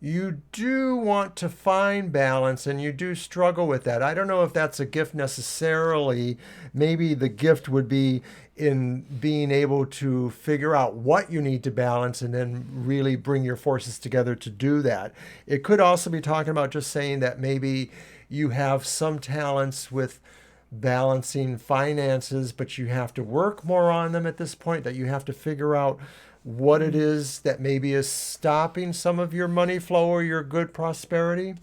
you do want to find balance, and you do struggle with that. I don't know if that's a gift necessarily. Maybe the gift would be in being able to figure out what you need to balance and then really bring your forces together to do that. It could also be talking about just saying that maybe you have some talents with balancing finances, but you have to work more on them at this point, that you have to figure out what it is that maybe is stopping some of your money flow or your good prosperity.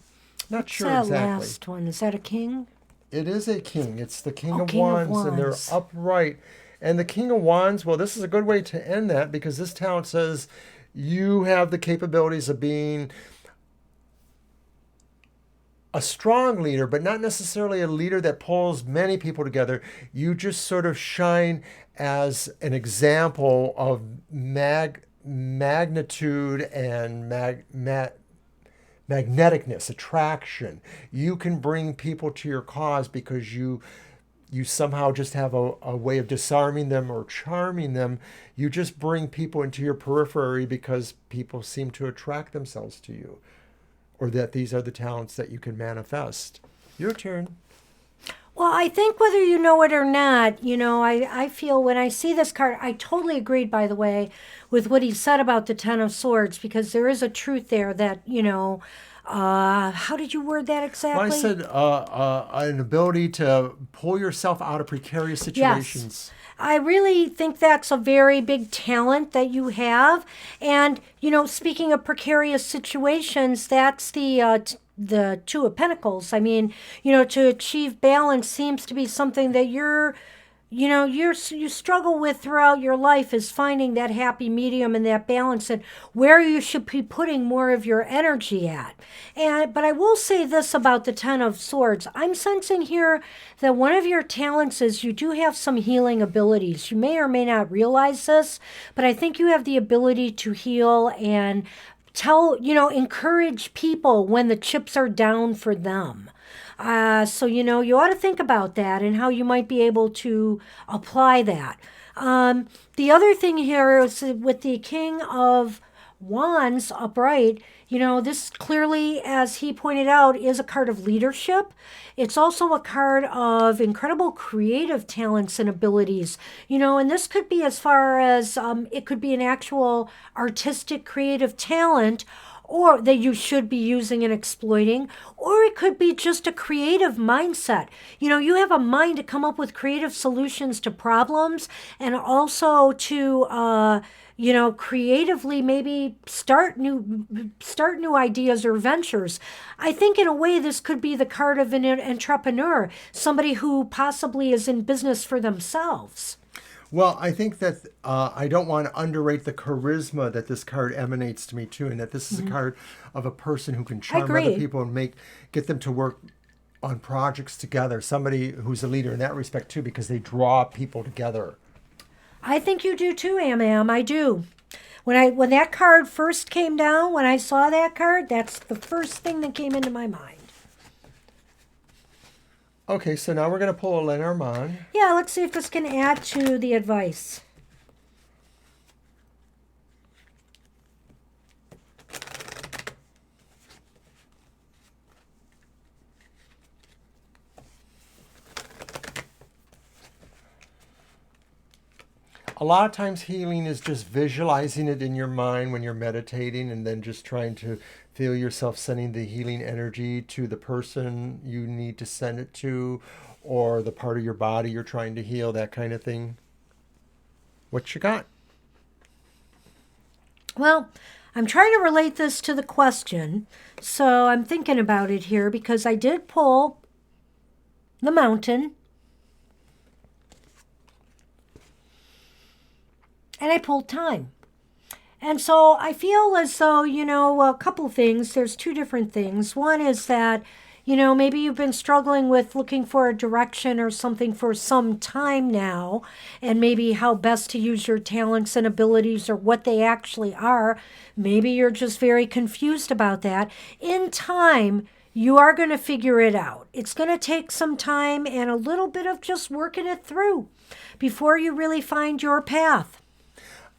Not sure That exactly. last one, is that a king? It is a king. It's the King of King of Wands, and they're Wands. upright. And the King of Wands, well, this is a good way to end that, because this talent says you have the capabilities of being a strong leader, but not necessarily a leader that pulls many people together. You just sort of shine as an example of magnitude and magneticness, attraction. You can bring people to your cause because you somehow just have a way of disarming them or charming them. You just bring people into your periphery because people seem to attract themselves to you, or that these are the talents that you can manifest. Your turn. Well, I think whether you know it or not, I feel when I see this card, I totally agreed, by the way, with what he said about the Ten of Swords, because there is a truth there that, how did you word that exactly? Well, I said an ability to pull yourself out of precarious situations. Yes. I really think that's a very big talent that you have. And, speaking of precarious situations, that's the Two of Pentacles. I mean, to achieve balance seems to be something that you're you struggle with throughout your life is finding that happy medium and that balance and where you should be putting more of your energy at. But I will say this about the Ten of Swords. I'm sensing here that one of your talents is you do have some healing abilities. You may or may not realize this, but I think you have the ability to heal and encourage people when the chips are down for them. So, you ought to think about that and how you might be able to apply that. The other thing here is with the King of Wands upright, this clearly, as he pointed out, is a card of leadership. It's also a card of incredible creative talents and abilities, and this could be as far as it could be an actual artistic creative talent or that you should be using and exploiting, or it could be just a creative mindset. You have a mind to come up with creative solutions to problems and also to, creatively maybe start new ideas or ventures. I think in a way this could be the card of an entrepreneur, somebody who possibly is in business for themselves. Well, I think that I don't want to underrate the charisma that this card emanates to me too, and that this is a card of a person who can charm other people and get them to work on projects together. Somebody who's a leader in that respect too, because they draw people together. I think you do too, Am. I do. When that card first came down, when I saw that card, that's the first thing that came into my mind. Okay, so now we're going to pull a Lenormand. Yeah, let's see if this can add to the advice. A lot of times healing is just visualizing it in your mind when you're meditating and then just trying to feel yourself sending the healing energy to the person you need to send it to or the part of your body you're trying to heal, that kind of thing. What you got? Well, I'm trying to relate this to the question, so I'm thinking about it here because I did pull the Mountain. And I pulled Time. And so I feel as though, a couple things. There's two different things. One is that, maybe you've been struggling with looking for a direction or something for some time now, and maybe how best to use your talents and abilities or what they actually are. Maybe you're just very confused about that. In time, you are going to figure it out. It's going to take some time and a little bit of just working it through before you really find your path.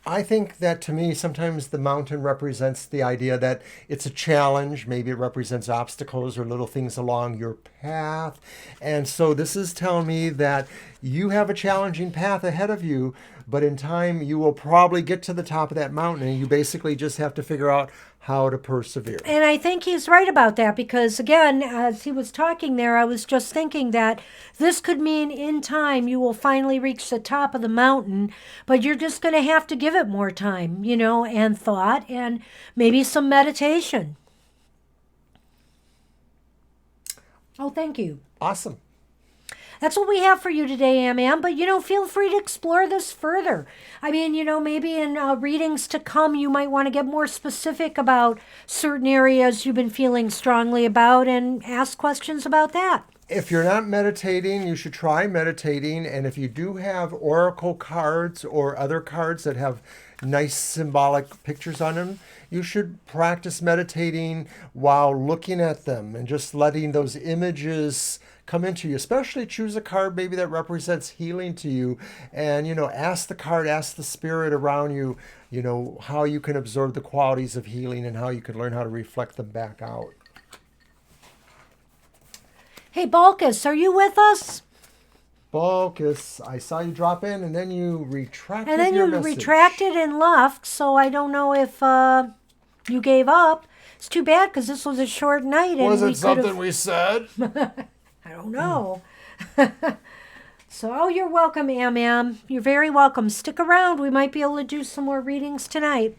I think that to me, sometimes the mountain represents the idea that it's a challenge. Maybe it represents obstacles or little things along your path. And so this is telling me that you have a challenging path ahead of you, but in time you will probably get to the top of that mountain and you basically just have to figure out how to persevere. And I think he's right about that because, again, as he was talking there, I was just thinking that this could mean in time you will finally reach the top of the mountain, but you're just going to have to give it more time, and thought and maybe some meditation. Oh, thank you. Awesome. That's what we have for you today, Am. But, feel free to explore this further. I mean, maybe in readings to come, you might want to get more specific about certain areas you've been feeling strongly about and ask questions about that. If you're not meditating, you should try meditating. And if you do have oracle cards or other cards that have nice symbolic pictures on them, you should practice meditating while looking at them and just letting those images come into you. Especially choose a card maybe that represents healing to you and, ask the card, ask the spirit around you, how you can absorb the qualities of healing and how you can learn how to reflect them back out. Hey, Balkus, are you with us? Balkus, I saw you drop in and then you retracted And then your you message. retracted and left, so I don't know if you gave up. It's too bad because this was a short night. And Was it we something we said? I don't know. So, you're welcome, Am. You're very welcome. Stick around. We might be able to do some more readings tonight.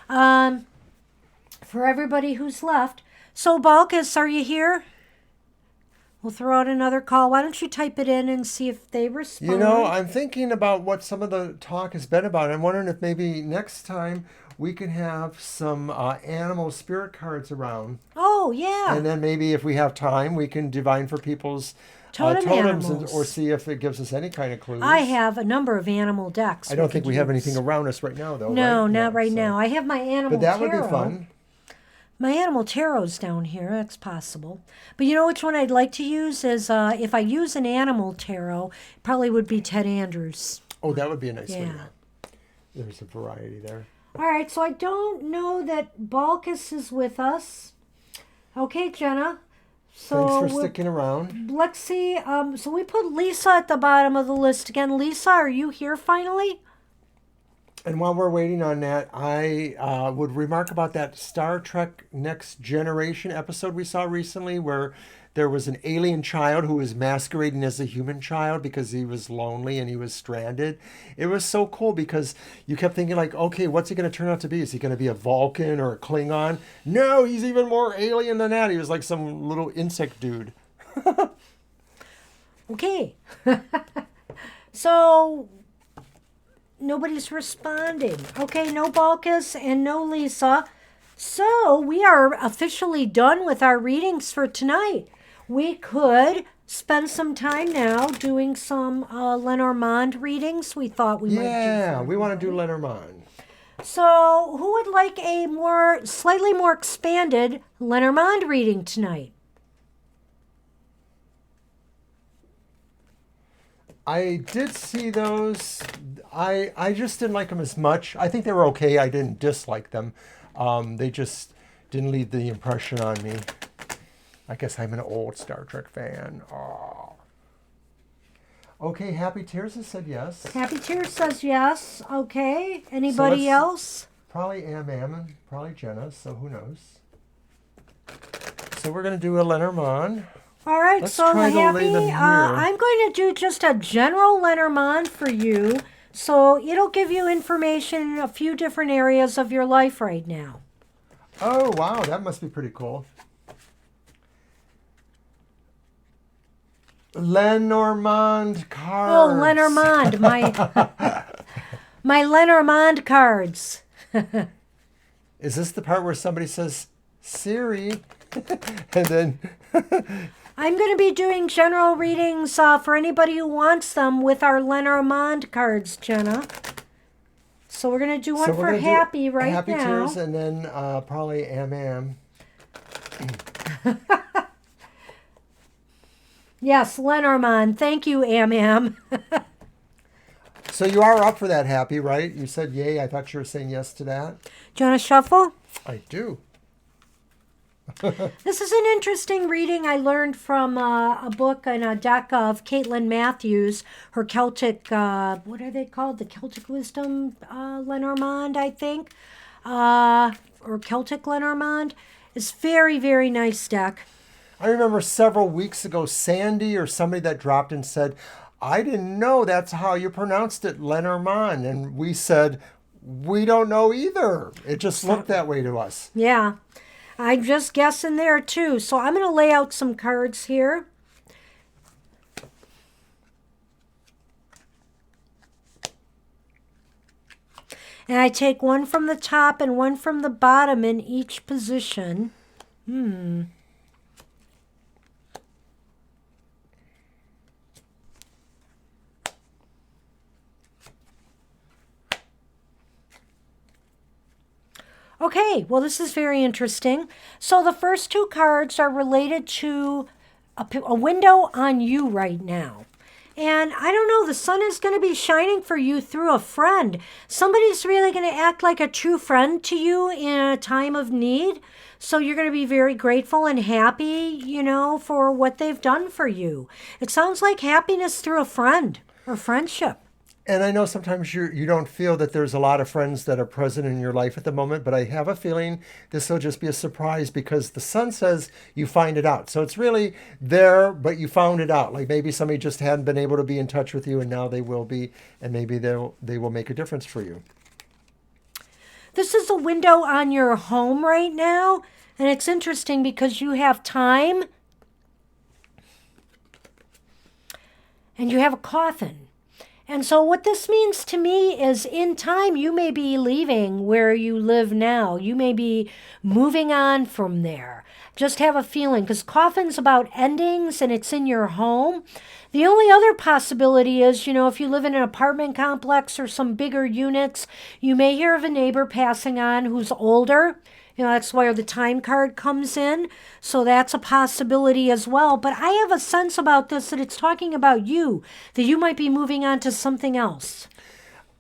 For everybody who's left. So, Balkus, are you here? We'll throw out another call. Why don't you type it in and see if they respond? You know, I'm thinking about what some of the talk has been about. I'm wondering if maybe next time we can have some animal spirit cards around. Oh, yeah. And then maybe if we have time, we can divine for people's Totem totems animals. or see if it gives us any kind of clues. I have a number of animal decks. I don't think we have use. anything around us right now, though. No, right? not right so. now. I have my animal But that tarot. would be fun. My animal tarot's down here. That's possible. But you know which one I'd like to use is if I use an animal tarot, it probably would be Ted Andrews. Oh, that would be a nice one. Yeah. There's a variety there. All right, so I don't know that Balkus is with us. Okay, Jenna. So Thanks for sticking around. let's see. So we put Lisa at the bottom of the list again. Lisa, are you here finally? And while we're waiting on that, I would remark about that Star Trek Next Generation episode we saw recently where there was an alien child who was masquerading as a human child because he was lonely and he was stranded. It was so cool because you kept thinking like, okay, what's he going to turn out to be? Is he going to be a Vulcan or a Klingon? No, he's even more alien than that. He was like some little insect dude. Okay. So nobody's responding. Okay, no Balkus and no Lisa. So we are officially done with our readings for tonight. We could spend some time now doing some Lenormand readings. We thought we might do. Yeah, we want to do Lenormand. So who would like a slightly more expanded Lenormand reading tonight? I did see those. I just didn't like them as much. I think they were okay. I didn't dislike them. They just didn't leave the impression on me. I guess I'm an old Star Trek fan. Oh. Okay, Happy Tears has said yes. Happy Tears says yes. Okay. Anybody let's- else? Probably and probably Jenna, so who knows. So we're going to do a Lenormand. All right, Let's so try to lay Happy, them here. I'm going to do just a general Lenormand for you. So it'll give you information in a few different areas of your life right now. Oh, wow, that must be pretty cool. Lenormand cards. Oh, Lenormand, my Lenormand cards. Is this the part where somebody says, Siri? And then... I'm going to be doing general readings for anybody who wants them with our Lenormand cards, Jenna. So we're going to do one So we're for gonna do Happy right Happy now. Tears and then probably Am. Yes, Lenormand. Thank you, Am. So you are up for that, Happy, right? You said yay. I thought you were saying yes to that. Do you want to shuffle? I do. This is an interesting reading I learned from a book and a deck of Caitlin Matthews, her Celtic, what are they called? The Celtic Wisdom Lenormand, I think, or Celtic Lenormand. It's very, very nice deck. I remember several weeks ago, Sandy or somebody that dropped and said, I didn't know that's how you pronounced it, Lenormand. And we said, we don't know either. It just looked that way to us. Yeah, I'm just guessing there too. So I'm going to lay out some cards here. And I take one from the top and one from the bottom in each position. Okay, well, this is very interesting. So the first two cards are related to a window on you right now. And I don't know, the sun is going to be shining for you through a friend. Somebody's really going to act like a true friend to you in a time of need. So you're going to be very grateful and happy, for what they've done for you. It sounds like happiness through a friend or friendship. And I know sometimes you don't feel that there's a lot of friends that are present in your life at the moment, but I have a feeling this will just be a surprise because the sun says you find it out. So it's really there, but you found it out. Like maybe somebody just hadn't been able to be in touch with you and now they will be, and maybe they will make a difference for you. This is a window on your home right now, and it's interesting because you have time and you have a coffin. And so what this means to me is in time you may be leaving where you live now. You may be moving on from there. Just have a feeling, because coffin's about endings and it's in your home. The only other possibility is, if you live in an apartment complex or some bigger units, you may hear of a neighbor passing on who's older. That's where the time card comes in. So that's a possibility as well. But I have a sense about this that it's talking about you, that you might be moving on to something else.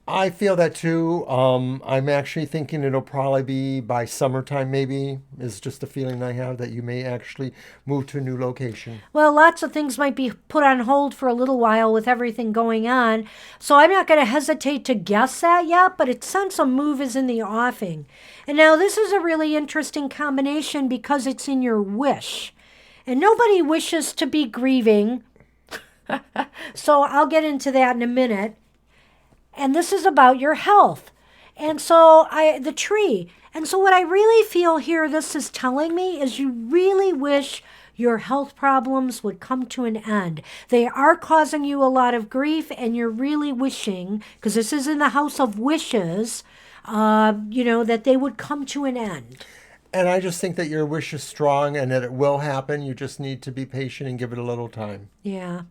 I feel that too. I'm actually thinking it'll probably be by summertime, maybe, is just a feeling I have that you may actually move to a new location. Well, lots of things might be put on hold for a little while with everything going on. So I'm not going to hesitate to guess that yet, but it sounds a move is in the offing. And now this is a really interesting combination because it's in your wish. And nobody wishes to be grieving. So I'll get into that in a minute. And this is about your health. And so the tree. And so what I really feel here this is telling me is you really wish your health problems would come to an end. They are causing you a lot of grief, and you're really wishing, because this is in the house of wishes, that they would come to an end. And I just think that your wish is strong and that it will happen. You just need to be patient and give it a little time. Yeah.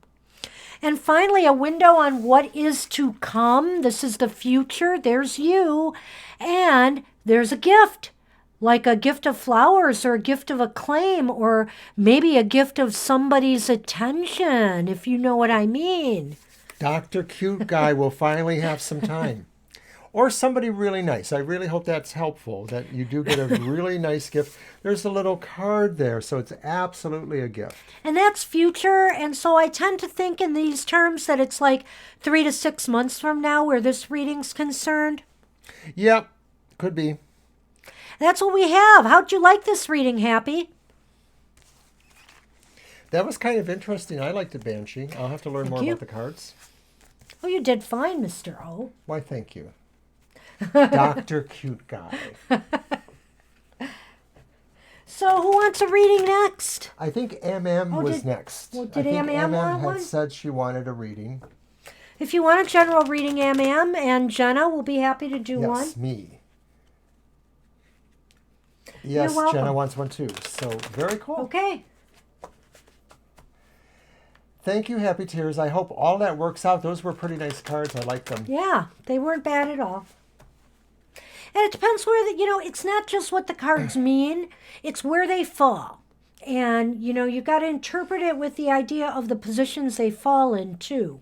And finally, a window on what is to come. This is the future. There's you. And there's a gift, like a gift of flowers or a gift of acclaim or maybe a gift of somebody's attention, if you know what I mean. Dr. Cute Guy will finally have some time. Or somebody really nice. I really hope that's helpful, that you do get a really nice gift. There's a little card there, so it's absolutely a gift. And that's future. And so I tend to think in these terms that it's like 3 to 6 months from now where this reading's concerned. Yep, could be. That's what we have. How'd you like this reading, Happy? That was kind of interesting. I liked it, Banshee. I'll have to learn more about the cards. Oh, you did fine, Mr. O. Why, thank you. Dr. Cute Guy. So who wants a reading next? I think was next. Well, did I think want had one? said she wanted a reading. If you want a general reading, and Jenna will be happy to do one. Yes, me. Yes, Jenna wants one too. So very cool. Okay. Thank you, Happy Tears. I hope all that works out. Those were pretty nice cards. I like them. Yeah, they weren't bad at all. And it depends where, it's not just what the cards mean, it's where they fall. And, you've got to interpret it with the idea of the positions they fall in, too.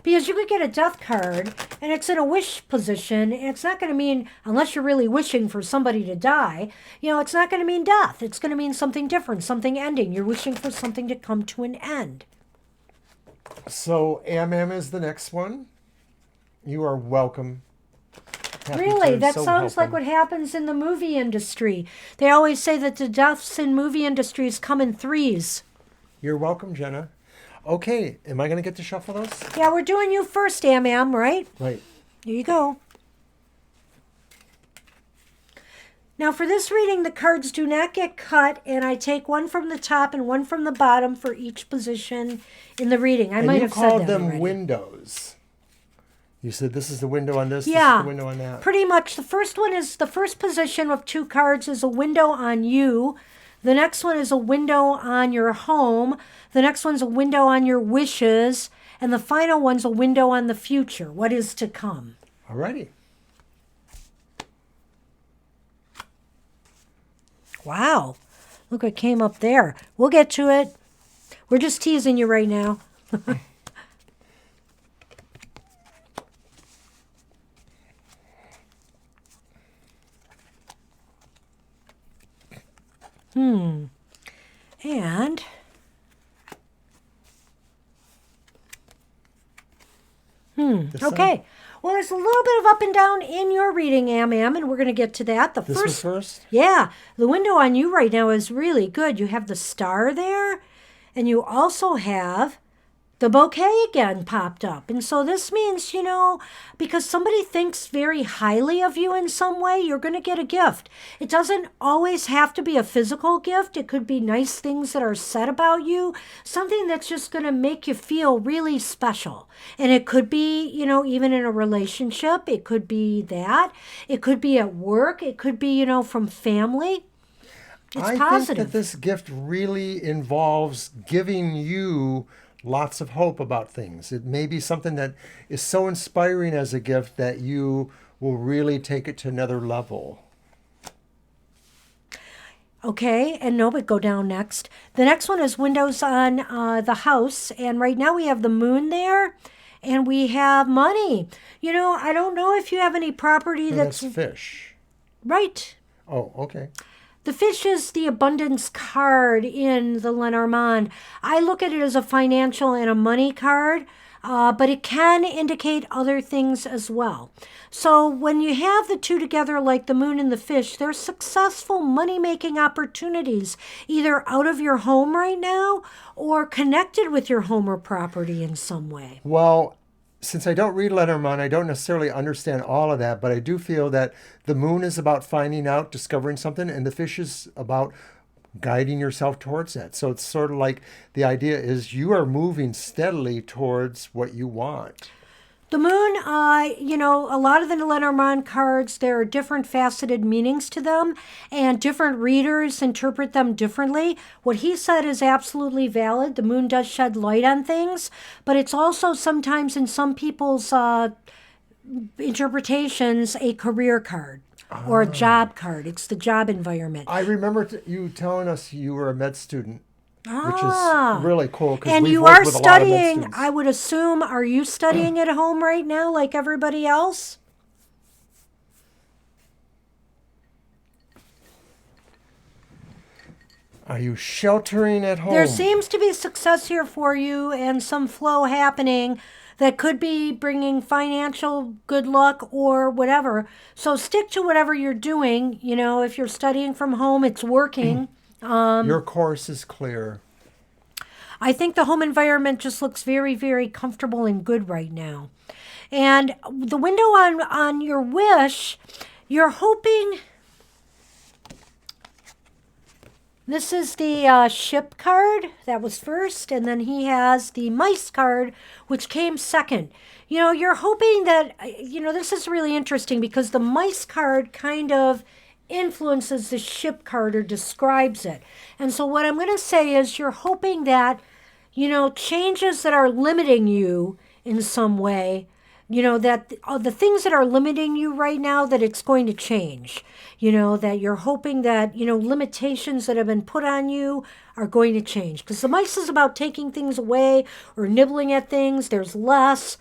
Because you could get a death card, and it's in a wish position, and it's not going to mean, unless you're really wishing for somebody to die, it's not going to mean death. It's going to mean something different, something ending. You're wishing for something to come to an end. So, is the next one. You are welcome. Really? That sounds like what happens in the movie industry. They always say that the deaths in movie industries come in threes. You're welcome, Jenna. Okay, am I going to get to shuffle those? Yeah, we're doing you first, right? Right. Here you go. Now, for this reading, the cards do not get cut, and I take one from the top and one from the bottom for each position in the reading. I might have said that already. You called them windows. You said this is the window on this, yeah, this is the window on that. Pretty much. The first one is the first position of 2 cards is a window on you. The next one is a window on your home. The next one's a window on your wishes. And the final one's a window on the future, what is to come. Alrighty. Wow. Look what came up there. We'll get to it. We're just teasing you right now. And okay. Well, there's a little bit of up and down in your reading, and we're going to get to that. This was first? Yeah. The window on you right now is really good. You have the star there, and you also have the bouquet again popped up. And so this means, because somebody thinks very highly of you in some way, you're going to get a gift. It doesn't always have to be a physical gift. It could be nice things that are said about you, something that's just going to make you feel really special. And it could be, even in a relationship, it could be that. It could be at work. It could be, from family. It's I positive. think that this gift really involves giving you lots of hope about things. It may be something that is so inspiring as a gift that you will really take it to another level. Okay, and no, but go down next. The next one is windows on the house. And right now we have the moon there and we have money. I don't know if you have any property No, that's fish. right. Oh, okay. The fish is the abundance card in the Lenormand. I look at it as a financial and a money card, but it can indicate other things as well. So when you have the two together like the moon and the fish, there's successful money-making opportunities either out of your home right now or connected with your home or property in some way. Well, since I don't read Lenormand, I don't necessarily understand all of that, but I do feel that the moon is about finding out, discovering something, and the fish is about guiding yourself towards that. So it's sort of like the idea is you are moving steadily towards what you want. The moon, a lot of the Lenormand cards, there are different faceted meanings to them, and different readers interpret them differently. What he said is absolutely valid. The moon does shed light on things, but it's also sometimes in some people's interpretations a career card or a job card. It's the job environment. I remember you telling us you were a med student. Which Ah, is really cool. and we've you worked are with a lot of med studying, students. I would assume, are you studying at home right now like everybody else? Are you sheltering at home? There seems to be success here for you and some flow happening that could be bringing financial good luck or whatever. So stick to whatever you're doing. If you're studying from home, it's working. Your course is clear. I think the home environment just looks very, very comfortable and good right now. And the window on your wish, you're hoping. This is the ship card that was first, and then he has the mice card, which came second. You're hoping that, this is really interesting because the mice card kind of influences the ship card or describes it. And so what I'm going to say is you're hoping that, changes that are limiting you in some way, that the things that are limiting you right now, that it's going to change. That you're hoping that, limitations that have been put on you are going to change. Because the mice is about taking things away or nibbling at things. There's less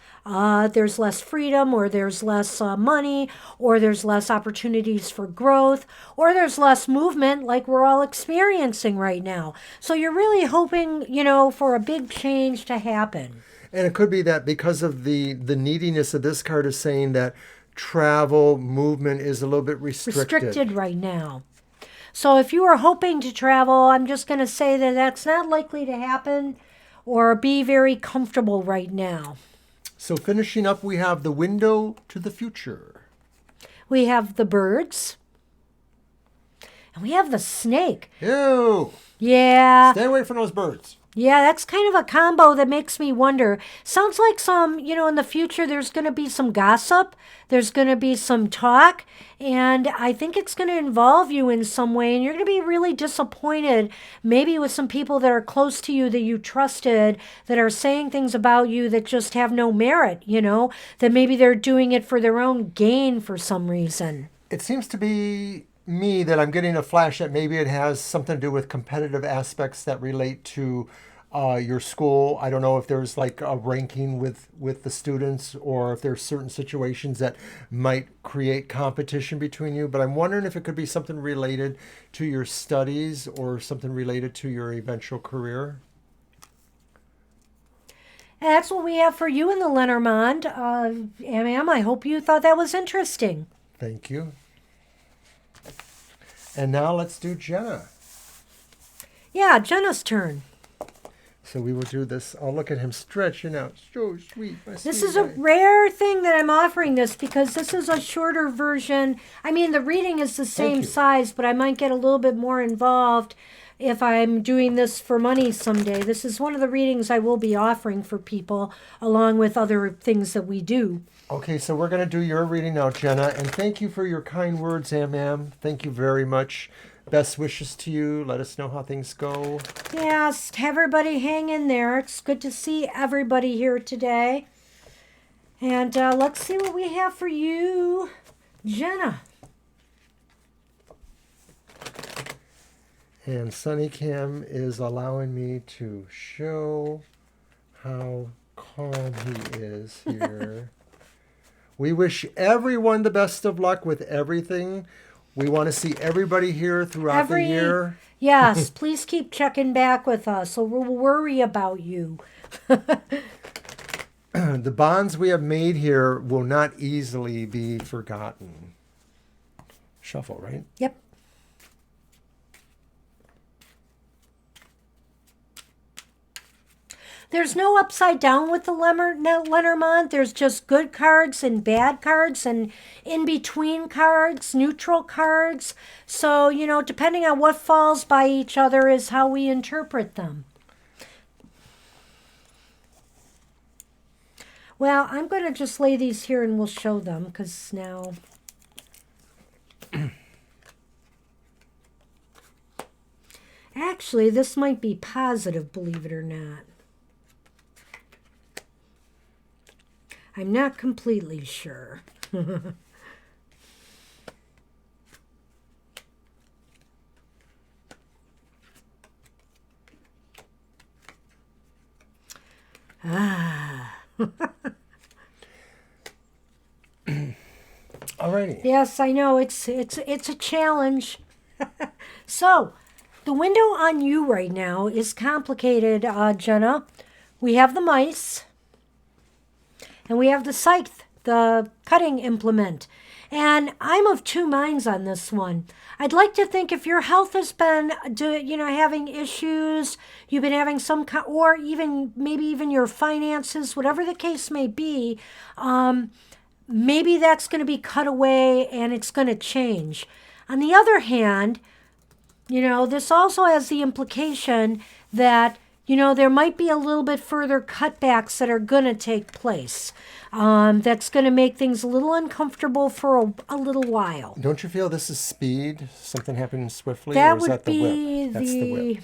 freedom, or there's less money, or there's less opportunities for growth, or there's less movement like we're all experiencing right now. So you're really hoping, for a big change to happen. And it could be that because of the neediness of this card is saying that travel, movement is a little bit restricted right now. So if you are hoping to travel, I'm just going to say that that's not likely to happen or be very comfortable right now. So finishing up, we have the window to the future. We have the birds. And we have the snake. Ew! Yeah. Stay away from those birds. Yeah, that's kind of a combo that makes me wonder. Sounds like some, in the future there's going to be some gossip. There's going to be some talk. And I think it's going to involve you in some way. And you're going to be really disappointed, maybe with some people that are close to you that you trusted, that are saying things about you that just have no merit, that maybe they're doing it for their own gain for some reason. It seems to be me that I'm getting a flash that maybe it has something to do with competitive aspects that relate to your school. I don't know if there's like a ranking with the students, or if there's certain situations that might create competition between you, but I'm wondering if it could be something related to your studies or something related to your eventual career. And that's what we have for you in the Lenormand. Ma'am, I hope you thought that was interesting. Thank you. And now let's do Jenna. Yeah, Jenna's turn. So we will do this. I'll look at him stretching out. So sweet. This is a rare thing that I'm offering this because this is a shorter version. I mean, the reading is the same size, but I might get a little bit more involved if I'm doing this for money someday. This is one of the readings I will be offering for people along with other things that we do. Okay, so we're going to do your reading now, Jenna. And thank you for your kind words, Am. Thank you very much. Best wishes to you. Let us know how things go. Yes, everybody hang in there. It's good to see everybody here today. And let's see what we have for you, Jenna. And Sunny Cam is allowing me to show how calm he is here. We wish everyone the best of luck with everything. We want to see everybody here throughout the year. Yes, please keep checking back with us, so we'll worry about you. The bonds we have made here will not easily be forgotten. Shuffle, right? Yep. There's no upside down with the Lenormand. There's just good cards and bad cards and in-between cards, neutral cards. So, you know, depending on what falls by each other is how we interpret them. Well, I'm going to just lay these here and we'll show them because now... Actually, this might be positive, believe it or not. I'm not completely sure. Alrighty. Yes, I know it's a challenge. So, the window on you right now is complicated, Jenna. We have the mice. And we have the scythe, the cutting implement. And I'm of two minds on this one. I'd like to think if your health has been, having issues, you've been having or even maybe even your finances, whatever the case may be, maybe that's going to be cut away and it's going to change. On the other hand, this also has the implication that there might be a little bit further cutbacks that are going to take place. That's going to make things a little uncomfortable for a little while. Don't you feel this is speed? Something happening swiftly? That or is would that the be whip? That's the whip.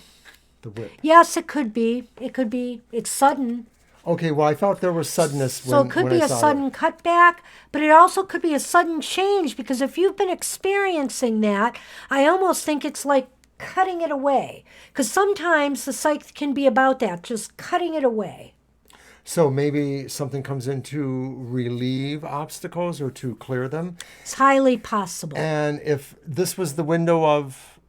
The whip. Yes, it could be. It could be. It's sudden. Okay, well, I thought there was suddenness So it could be a sudden cutback, but it also could be a sudden change because if you've been experiencing that, I almost think it's like cutting it away, because sometimes the scythe can be about that, just cutting it away. So maybe something comes in to relieve obstacles or to clear them. It's highly possible. And if this was the window of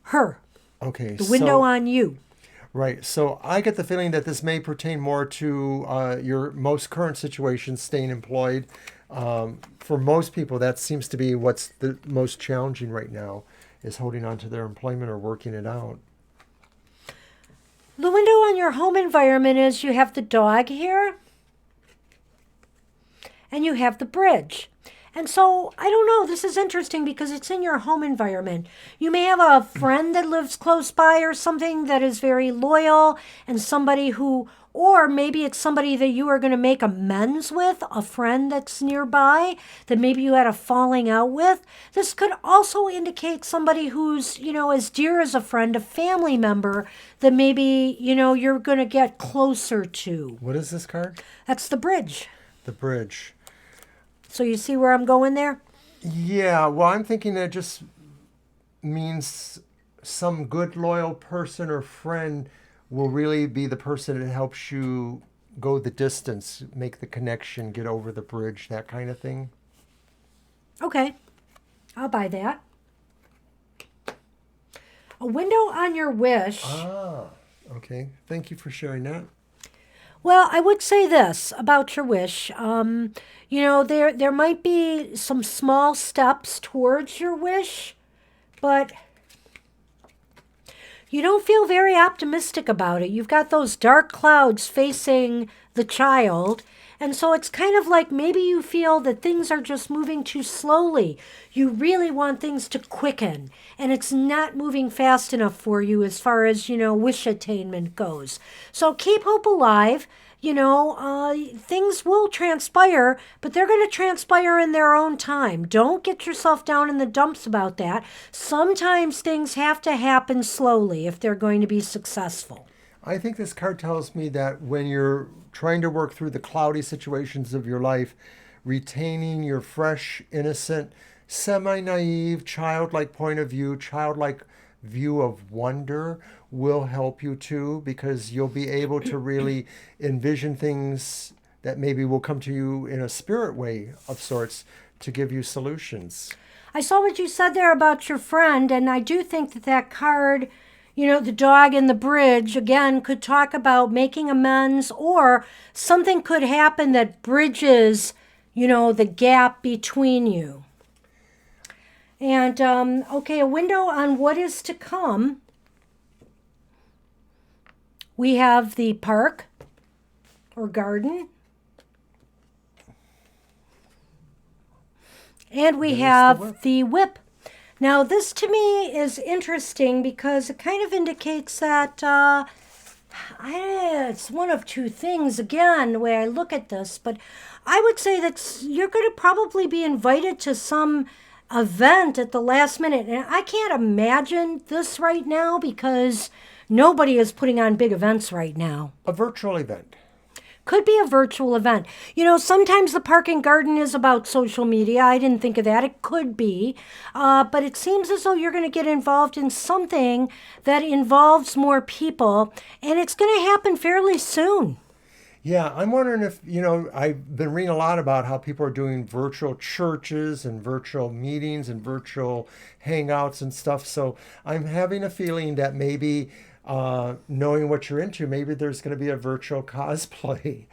her, okay, the window on you, right? So I get the feeling that this may pertain more to your most current situation, staying employed. For most people, that seems to be what's the most challenging right now, is holding on to their employment or working it out. The window on your home environment is you have the dog here and you have the bridge. And so, I don't know, this is interesting because it's in your home environment. You may have a friend that lives close by or something that is very loyal, and somebody who, or maybe it's somebody that you are going to make amends with, a friend that's nearby that maybe you had a falling out with. This could also indicate somebody who's, as dear as a friend, a family member that maybe, you're going to get closer to. What is this card? That's the bridge. The bridge. So you see where I'm going there? Yeah, well, I'm thinking that just means some good, loyal person or friend will really be the person that helps you go the distance, make the connection, get over the bridge, that kind of thing. Okay, I'll buy that. A window on your wish. Ah, okay. Thank you for sharing that. Well, I would say this about your wish. There might be some small steps towards your wish, but You don't feel very optimistic about it. You've got those dark clouds facing the child. And so it's kind of like maybe you feel that things are just moving too slowly. You really want things to quicken, and it's not moving fast enough for you as far as, wish attainment goes. So keep hope alive. Things will transpire, but they're going to transpire in their own time. Don't get yourself down in the dumps about that. Sometimes things have to happen slowly if they're going to be successful. I think this card tells me that when you're trying to work through the cloudy situations of your life, retaining your fresh, innocent, semi-naive, childlike point of view, childlike view of wonder will help you too, because you'll be able to really envision things that maybe will come to you in a spirit way of sorts to give you solutions. I saw what you said there about your friend, and I do think that card, the dog in the bridge, again, could talk about making amends, or something could happen that bridges, the gap between you. And, a window on what is to come. We have the park or garden. And we have the whip. Now, this to me is interesting because it kind of indicates that it's one of two things, again, the way I look at this. But I would say that you're going to probably be invited to some event at the last minute. And I can't imagine this right now because nobody is putting on big events right now. A virtual event. Could be a virtual event. Sometimes the park and garden is about social media. I didn't think of that. It could be. But it seems as though you're going to get involved in something that involves more people. And it's going to happen fairly soon. Yeah, I'm wondering if, I've been reading a lot about how people are doing virtual churches and virtual meetings and virtual hangouts and stuff. So I'm having a feeling that maybe knowing what you're into, maybe there's going to be a virtual cosplay.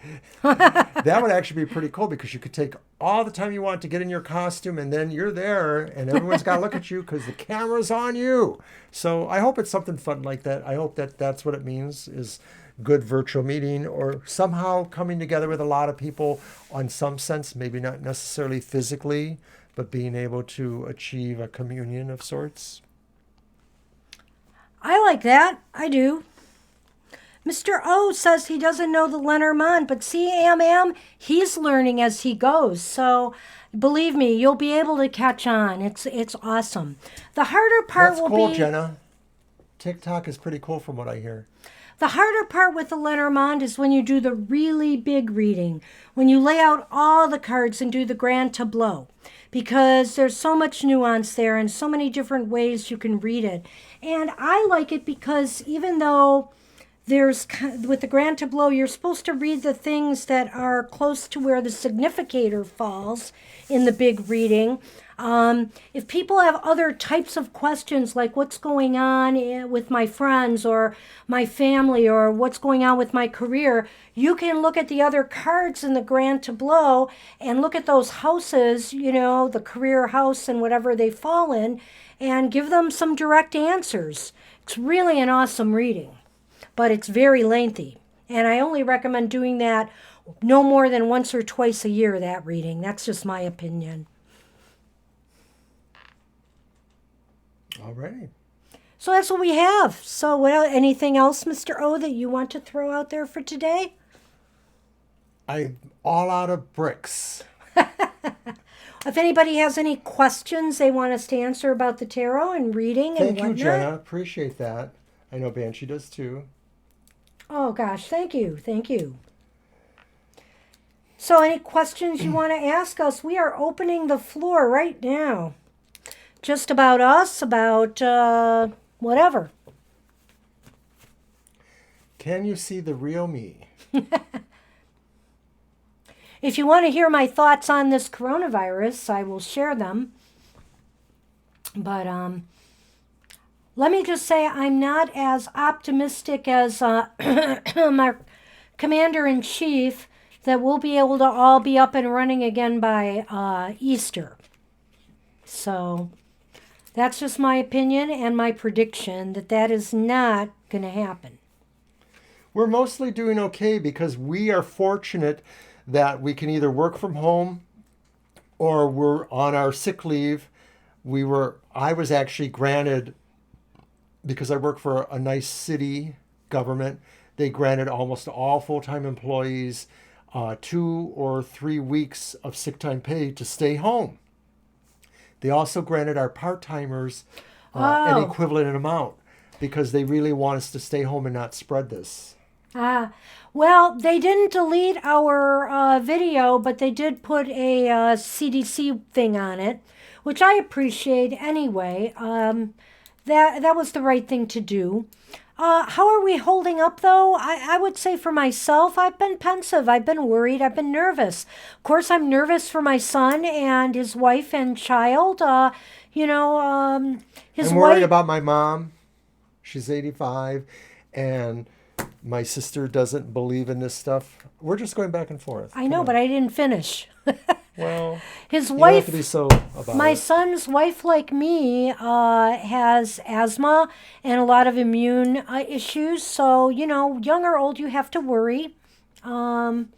That would actually be pretty cool because you could take all the time you want to get in your costume and then you're there and everyone's got to look at you because the camera's on you. So I hope it's something fun like that. I hope that that's what it means, is good virtual meeting or somehow coming together with a lot of people on some sense, maybe not necessarily physically, but being able to achieve a communion of sorts. I like that. I do. Mr. O says he doesn't know the Lenormand, but see, Am, he's learning as he goes. So believe me, you'll be able to catch on. It's awesome. The harder part That's will cool, be... Jenna. TikTok is pretty cool from what I hear. The harder part with the Lenormand is when you do the really big reading, when you lay out all the cards and do the grand tableau, because there's so much nuance there and so many different ways you can read it. And I like it because even though with the grand tableau, you're supposed to read the things that are close to where the significator falls in the big reading. If people have other types of questions, like what's going on with my friends or my family or what's going on with my career, you can look at the other cards in the grand tableau and look at those houses, the career house and whatever they fall in, and give them some direct answers. It's really an awesome reading, but it's very lengthy. And I only recommend doing that no more than once or twice a year, that reading. That's just my opinion. All right. So that's what we have. So anything else, Mr. O, that you want to throw out there for today? I'm all out of bricks. If anybody has any questions they want us to answer about the tarot and reading and whatnot. Thank you, Jenna. Appreciate that. I know Banshee does too. Oh, gosh. Thank you. Thank you. So any questions you want to ask us? We are opening the floor right now. Just about us, about whatever. Can you see the real me? If you want to hear my thoughts on this coronavirus, I will share them. But let me just say I'm not as optimistic as my commander-in-chief that we'll be able to all be up and running again by Easter. So That's just my opinion and my prediction that that is not going to happen. We're mostly doing okay because we are fortunate that we can either work from home or we're on our sick leave. I was actually granted, because I work for a nice city government, they granted almost all full-time employees 2 or 3 weeks of sick time pay to stay home. They also granted our part-timers an Oh, equivalent amount because they really want us to stay home and not spread this. well, they didn't delete our video, but they did put a CDC thing on it, which I appreciate anyway. That was the right thing to do. How are we holding up, though? I would say for myself, I've been pensive. I've been worried. I've been nervous. Of course, I'm nervous for my son and his wife and child. His I'm worried wife. about my mom. She's 85, and my sister doesn't believe in this stuff. We're just going back and forth. I know, but I didn't finish. Well, His you don't have to wife. be so about My it. son's wife, like me, has asthma and a lot of immune issues. So, young or old, you have to worry. Um,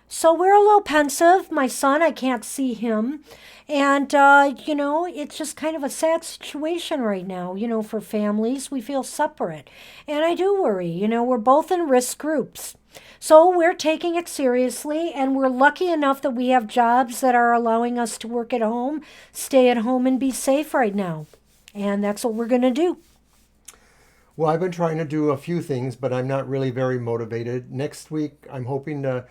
so we're a little pensive. My son, I can't see him. And, it's just kind of a sad situation right now, for families. We feel separate. And I do worry. We're both in risk groups. So we're taking it seriously, and we're lucky enough that we have jobs that are allowing us to work at home, stay at home, and be safe right now. And that's what we're going to do. Well, I've been trying to do a few things, but I'm not really very motivated. Next week, I'm hoping to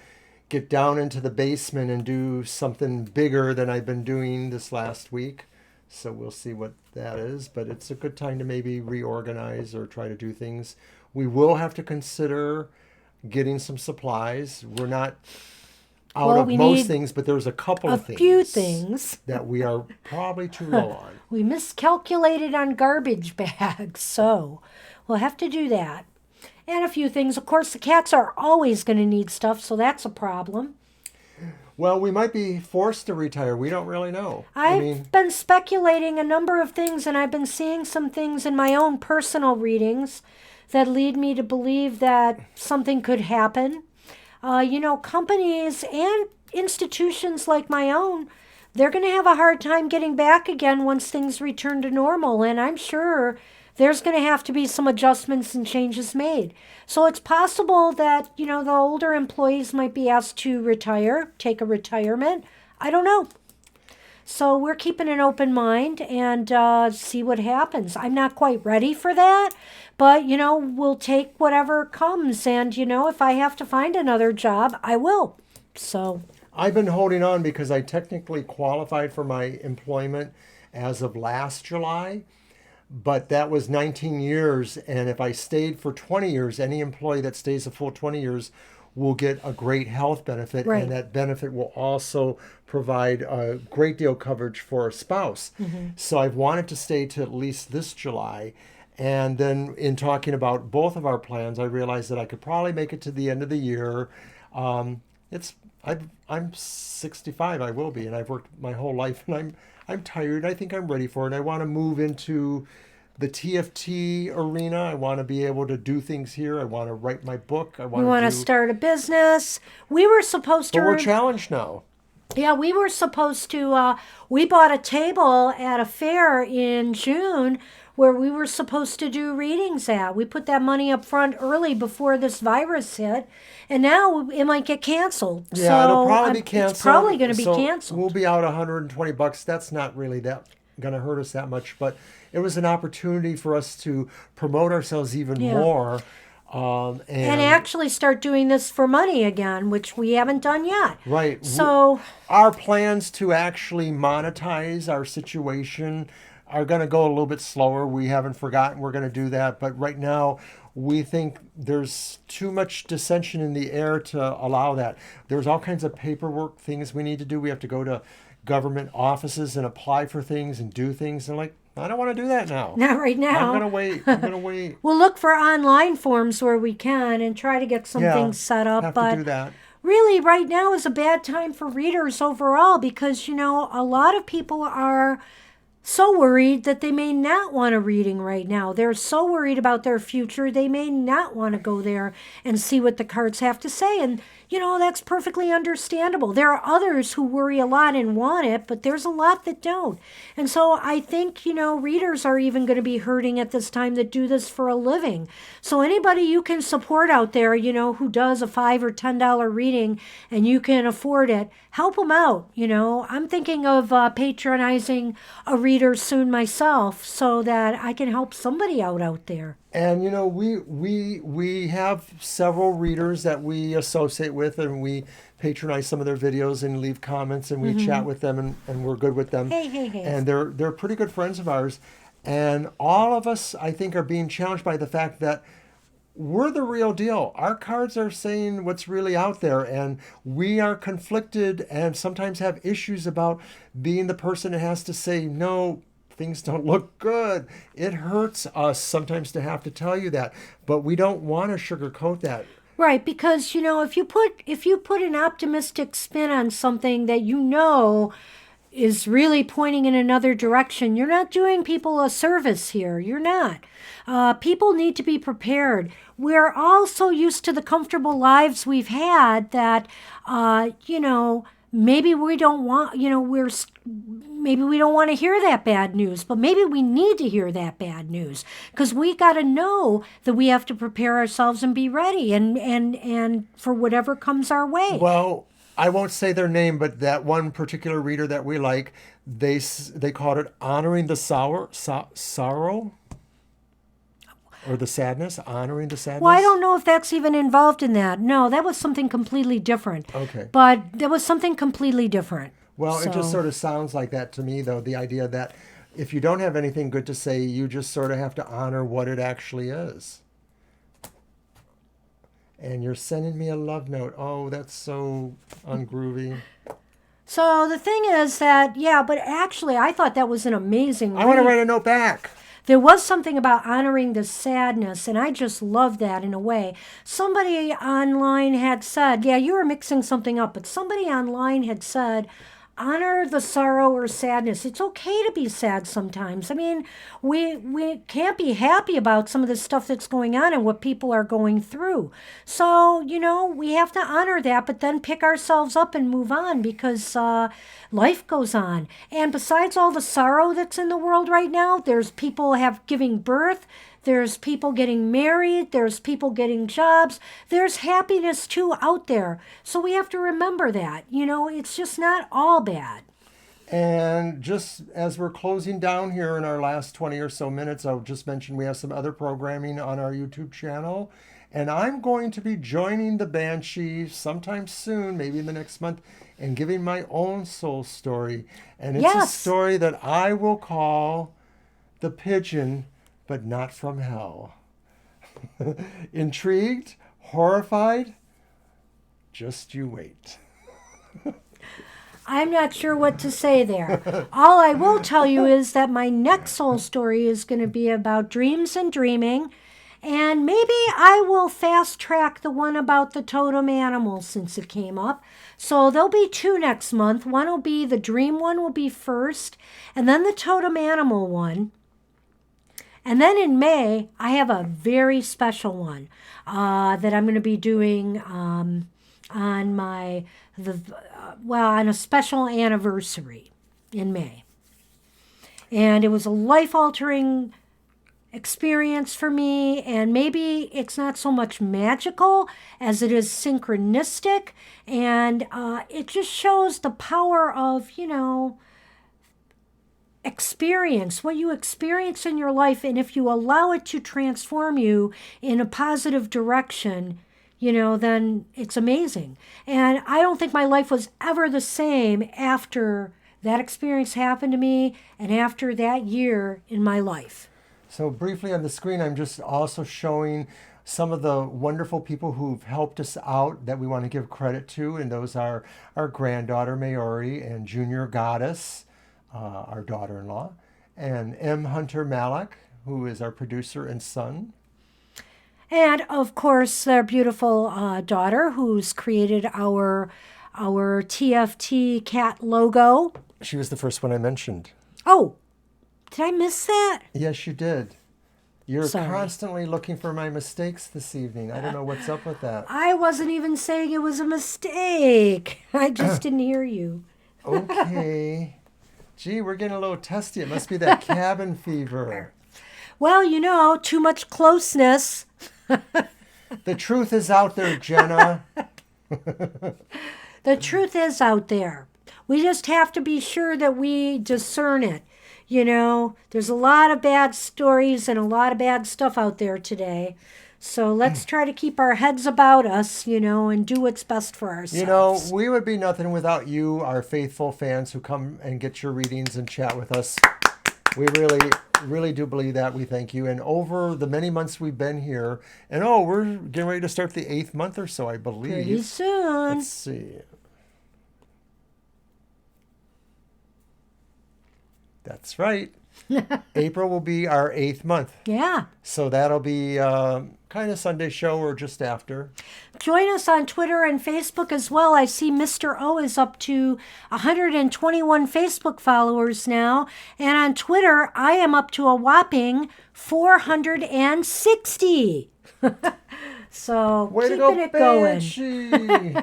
get down into the basement and do something bigger than I've been doing this last week. So we'll see what that is, but it's a good time to maybe reorganize or try to do things. We will have to consider getting some supplies. We're not out Well, of we most need things, but there's a couple a of things few things. that we are probably too low on. We miscalculated on garbage bags, so we'll have to do that. And a few things. Of course, the cats are always going to need stuff, so that's a problem. Well, we might be forced to retire. We don't really know. I've been speculating a number of things, and I've been seeing some things in my own personal readings that lead me to believe that something could happen. Companies and institutions like my own, they're going to have a hard time getting back again once things return to normal, and I'm sure there's going to have to be some adjustments and changes made. So it's possible that, the older employees might be asked to retire, take a retirement. I don't know. So we're keeping an open mind and see what happens. I'm not quite ready for that, but, we'll take whatever comes. And, if I have to find another job, I will. So I've been holding on because I technically qualified for my employment as of last July, but that was 19 years. And if I stayed for 20 years, any employee that stays a full 20 years will get a great health benefit. Right. And that benefit will also provide a great deal of coverage for a spouse. So I've wanted to stay to at least this July. And then in talking about both of our plans, I realized that I could probably make it to the end of the year. I'm 65. I will be, and I've worked my whole life, and I'm tired. I think I'm ready for it. I want to move into the TFT arena. I want to be able to do things here. I want to write my book. we want to start a business. We were supposed to. But we're challenged now. Yeah, we were supposed to. We bought a table at a fair in June where we were supposed to do readings at. We put that money up front early before this virus hit, and now it might get canceled. Yeah, so it'll probably be canceled. It's probably going to be So canceled. We'll be out $120. That's not really that going to hurt us that much, but it was an opportunity for us to promote ourselves even more. And actually start doing this for money again, which we haven't done yet. Right. So Our plans to actually monetize our situation are going to go a little bit slower. We haven't forgotten we're going to do that. But right now, we think there's too much dissension in the air to allow that. There's all kinds of paperwork things we need to do. We have to go to government offices and apply for things and do things. And I don't want to do that now. not right now. I'm going to wait. We'll look for online forms where we can and try to get some things set up. Have But to do that. really, right now is a bad time for readers overall because, a lot of people are so worried that they may not want a reading right now. They're so worried about their future, they may not want to go there and see what the cards have to say. And, that's perfectly understandable. There are others who worry a lot and want it, but there's a lot that don't. And so I think, readers are even going to be hurting at this time that do this for a living. So anybody you can support out there, who does a $5 or $10 reading and you can afford it, help them out. I'm thinking of patronizing a reader soon myself so that I can help somebody out there. And we have several readers that we associate with, and we patronize some of their videos and leave comments, and we chat with them, and we're good with them. Hey. And they're pretty good friends of ours. And all of us, I think, are being challenged by the fact that we're the real deal. Our cards are saying what's really out there, and we are conflicted and sometimes have issues about being the person that has to say, no, things don't look good. It hurts us sometimes to have to tell you that, but we don't want to sugarcoat that. Right, because if you put an optimistic spin on something that is really pointing in another direction, you're not doing people a service here. You're not. People need to be prepared. We're all so used to the comfortable lives we've had that maybe we don't want, maybe we don't want to hear that bad news, but maybe we need to hear that bad news because we got to know that we have to prepare ourselves and be ready and for whatever comes our way. Well, I won't say their name, but that one particular reader that we like, they called it honoring the sorrow. Or the sadness, honoring the sadness? Well, I don't know if that's even involved in that. No, that was something completely different. Okay. But that was something completely different. Well, it just sort of sounds like that to me, though, the idea that if you don't have anything good to say, you just sort of have to honor what it actually is. And you're sending me a love note. Oh, that's so ungroovy. So the thing is that, but actually I thought that was an amazing I want to write a note back. There was something about honoring the sadness, and I just love that in a way. Somebody online had said, you were mixing something up, but somebody online had said, honor the sorrow or sadness. It's okay to be sad sometimes. I mean, we can't be happy about some of the stuff that's going on and what people are going through. So, we have to honor that, but then pick ourselves up and move on because life goes on. And besides all the sorrow that's in the world right now, there's people giving birth. There's people getting married. There's people getting jobs. There's happiness too out there. So we have to remember that. It's just not all bad. And just as we're closing down here in our last 20 or so minutes, I'll just mention we have some other programming on our YouTube channel. And I'm going to be joining the Banshee sometime soon, maybe in the next month, and giving my own soul story. And it's a story that I will call The Pigeon, but Not From Hell. Intrigued? Horrified? Just you wait. I'm not sure what to say there. All I will tell you is that my next soul story is going to be about dreams and dreaming. And maybe I will fast track the one about the totem animal since it came up. So there'll be 2 next month. One will be the dream one will be first, and then the totem animal one. And then in May, I have a very special one that I'm going to be doing on a special anniversary in May. And it was a life-altering experience for me, and maybe it's not so much magical as it is synchronistic, and it just shows the power of, experience, what you experience in your life, and if you allow it to transform you in a positive direction, then it's amazing. And I don't think my life was ever the same after that experience happened to me and after that year in my life. So briefly on the screen, I'm just also showing some of the wonderful people who've helped us out that we want to give credit to, and those are our granddaughter Maori and Junior Goddess, our daughter-in-law, and M. Hunter Malik, who is our producer and son. And of course, their beautiful daughter, who's created our TFT cat logo. She was the first one I mentioned. Oh, Did I miss that? Yes, you did. You're Sorry. constantly looking for my mistakes this evening. I don't know what's up with that. I wasn't even saying it was a mistake. I just didn't hear you. Okay. Gee, we're getting a little testy. It must be that cabin fever. Well, you know, too much closeness. The truth is out there, Jenna. The truth is out there. We just have to be sure that we discern it. You know, there's a lot of bad stories and a lot of bad stuff out there today. So let's try to keep our heads about us, you know, and do what's best for ourselves. You know, we would be nothing without you, our faithful fans who come and get your readings and chat with us. We really, really do believe that. We thank you. And over the many months we've been here, and we're getting ready to start the 8th month or so, I believe. Pretty soon. Let's see. That's right. April will be our 8th month. Yeah. So that'll be kind of Sunday show or just after. Join us on Twitter and Facebook as well. I see Mr. O is up to 121 Facebook followers now. And on Twitter, I am up to a whopping 460. So Way to keeping go, it going. Banshee.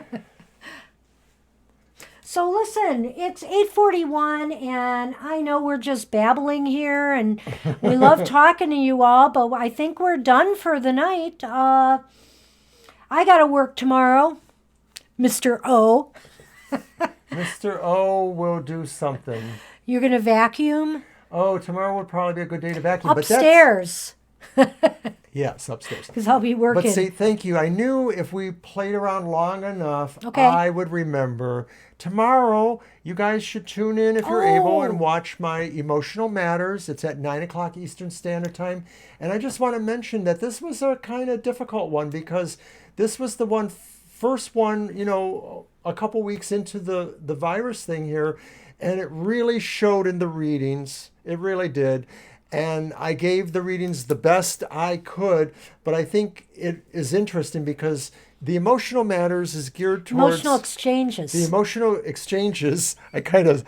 So listen, it's 8:41, and I know we're just babbling here, and we love talking to you all, but I think we're done for the night. I got to work tomorrow, Mr. O. Mr. O will do something. You're going to vacuum? Oh, tomorrow would probably be a good day to vacuum. Upstairs. Yes, upstairs. Because I'll be working. But see, thank you. I knew if we played around long enough, Okay. I would remember. Tomorrow, you guys should tune in if you're able and watch my Emotional Matters. It's at 9 o'clock Eastern Standard Time. And I just want to mention that this was a kind of difficult one because this was the first one, you know, a couple weeks into the virus thing here. And it really showed in the readings. It really did. And I gave the readings the best I could, but I think it is interesting because the Emotional Matters is geared towards Emotional exchanges. the emotional exchanges. I kind of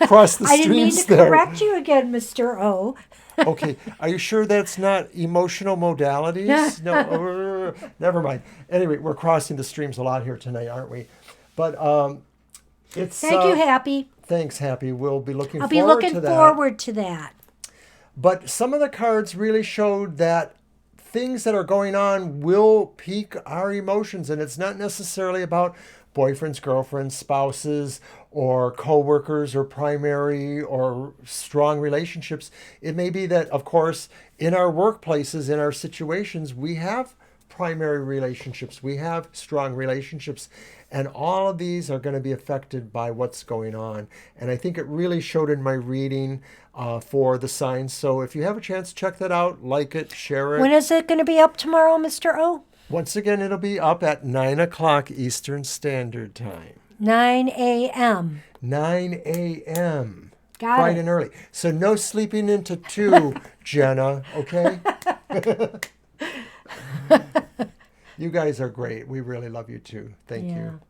crossed the I didn't mean streams to there. correct you again, Mr. O. Okay, are you sure that's not emotional modalities? No, never mind. Anyway, we're crossing the streams a lot here tonight, aren't we? But it's Thank you, Happy. Thanks, Happy. We'll be looking I'll forward be looking to that. forward to that. But some of the cards really showed that things that are going on will pique our emotions. And it's not necessarily about boyfriends, girlfriends, spouses, or co-workers, or primary or strong relationships. It may be that, of course, in our workplaces, in our situations, we have primary relationships. We have strong relationships. And all of these are going to be affected by what's going on. And I think it really showed in my reading for the signs. So if you have a chance, check that out, like it, share it. When is it going to be up tomorrow, Mr. O? Once again, it'll be up at 9 o'clock Eastern Standard Time. 9 a.m. 9 a.m. Got Bright it. and early. So no sleeping into 2, Jenna, okay? You guys are great. We really love you too. Thank you.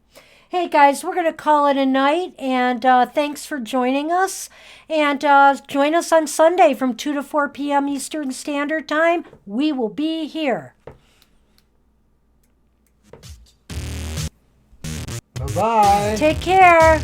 Hey guys, we're going to call it a night, and thanks for joining us. And join us on Sunday from 2 to 4 p.m. Eastern Standard Time. We will be here. Bye-bye. Take care.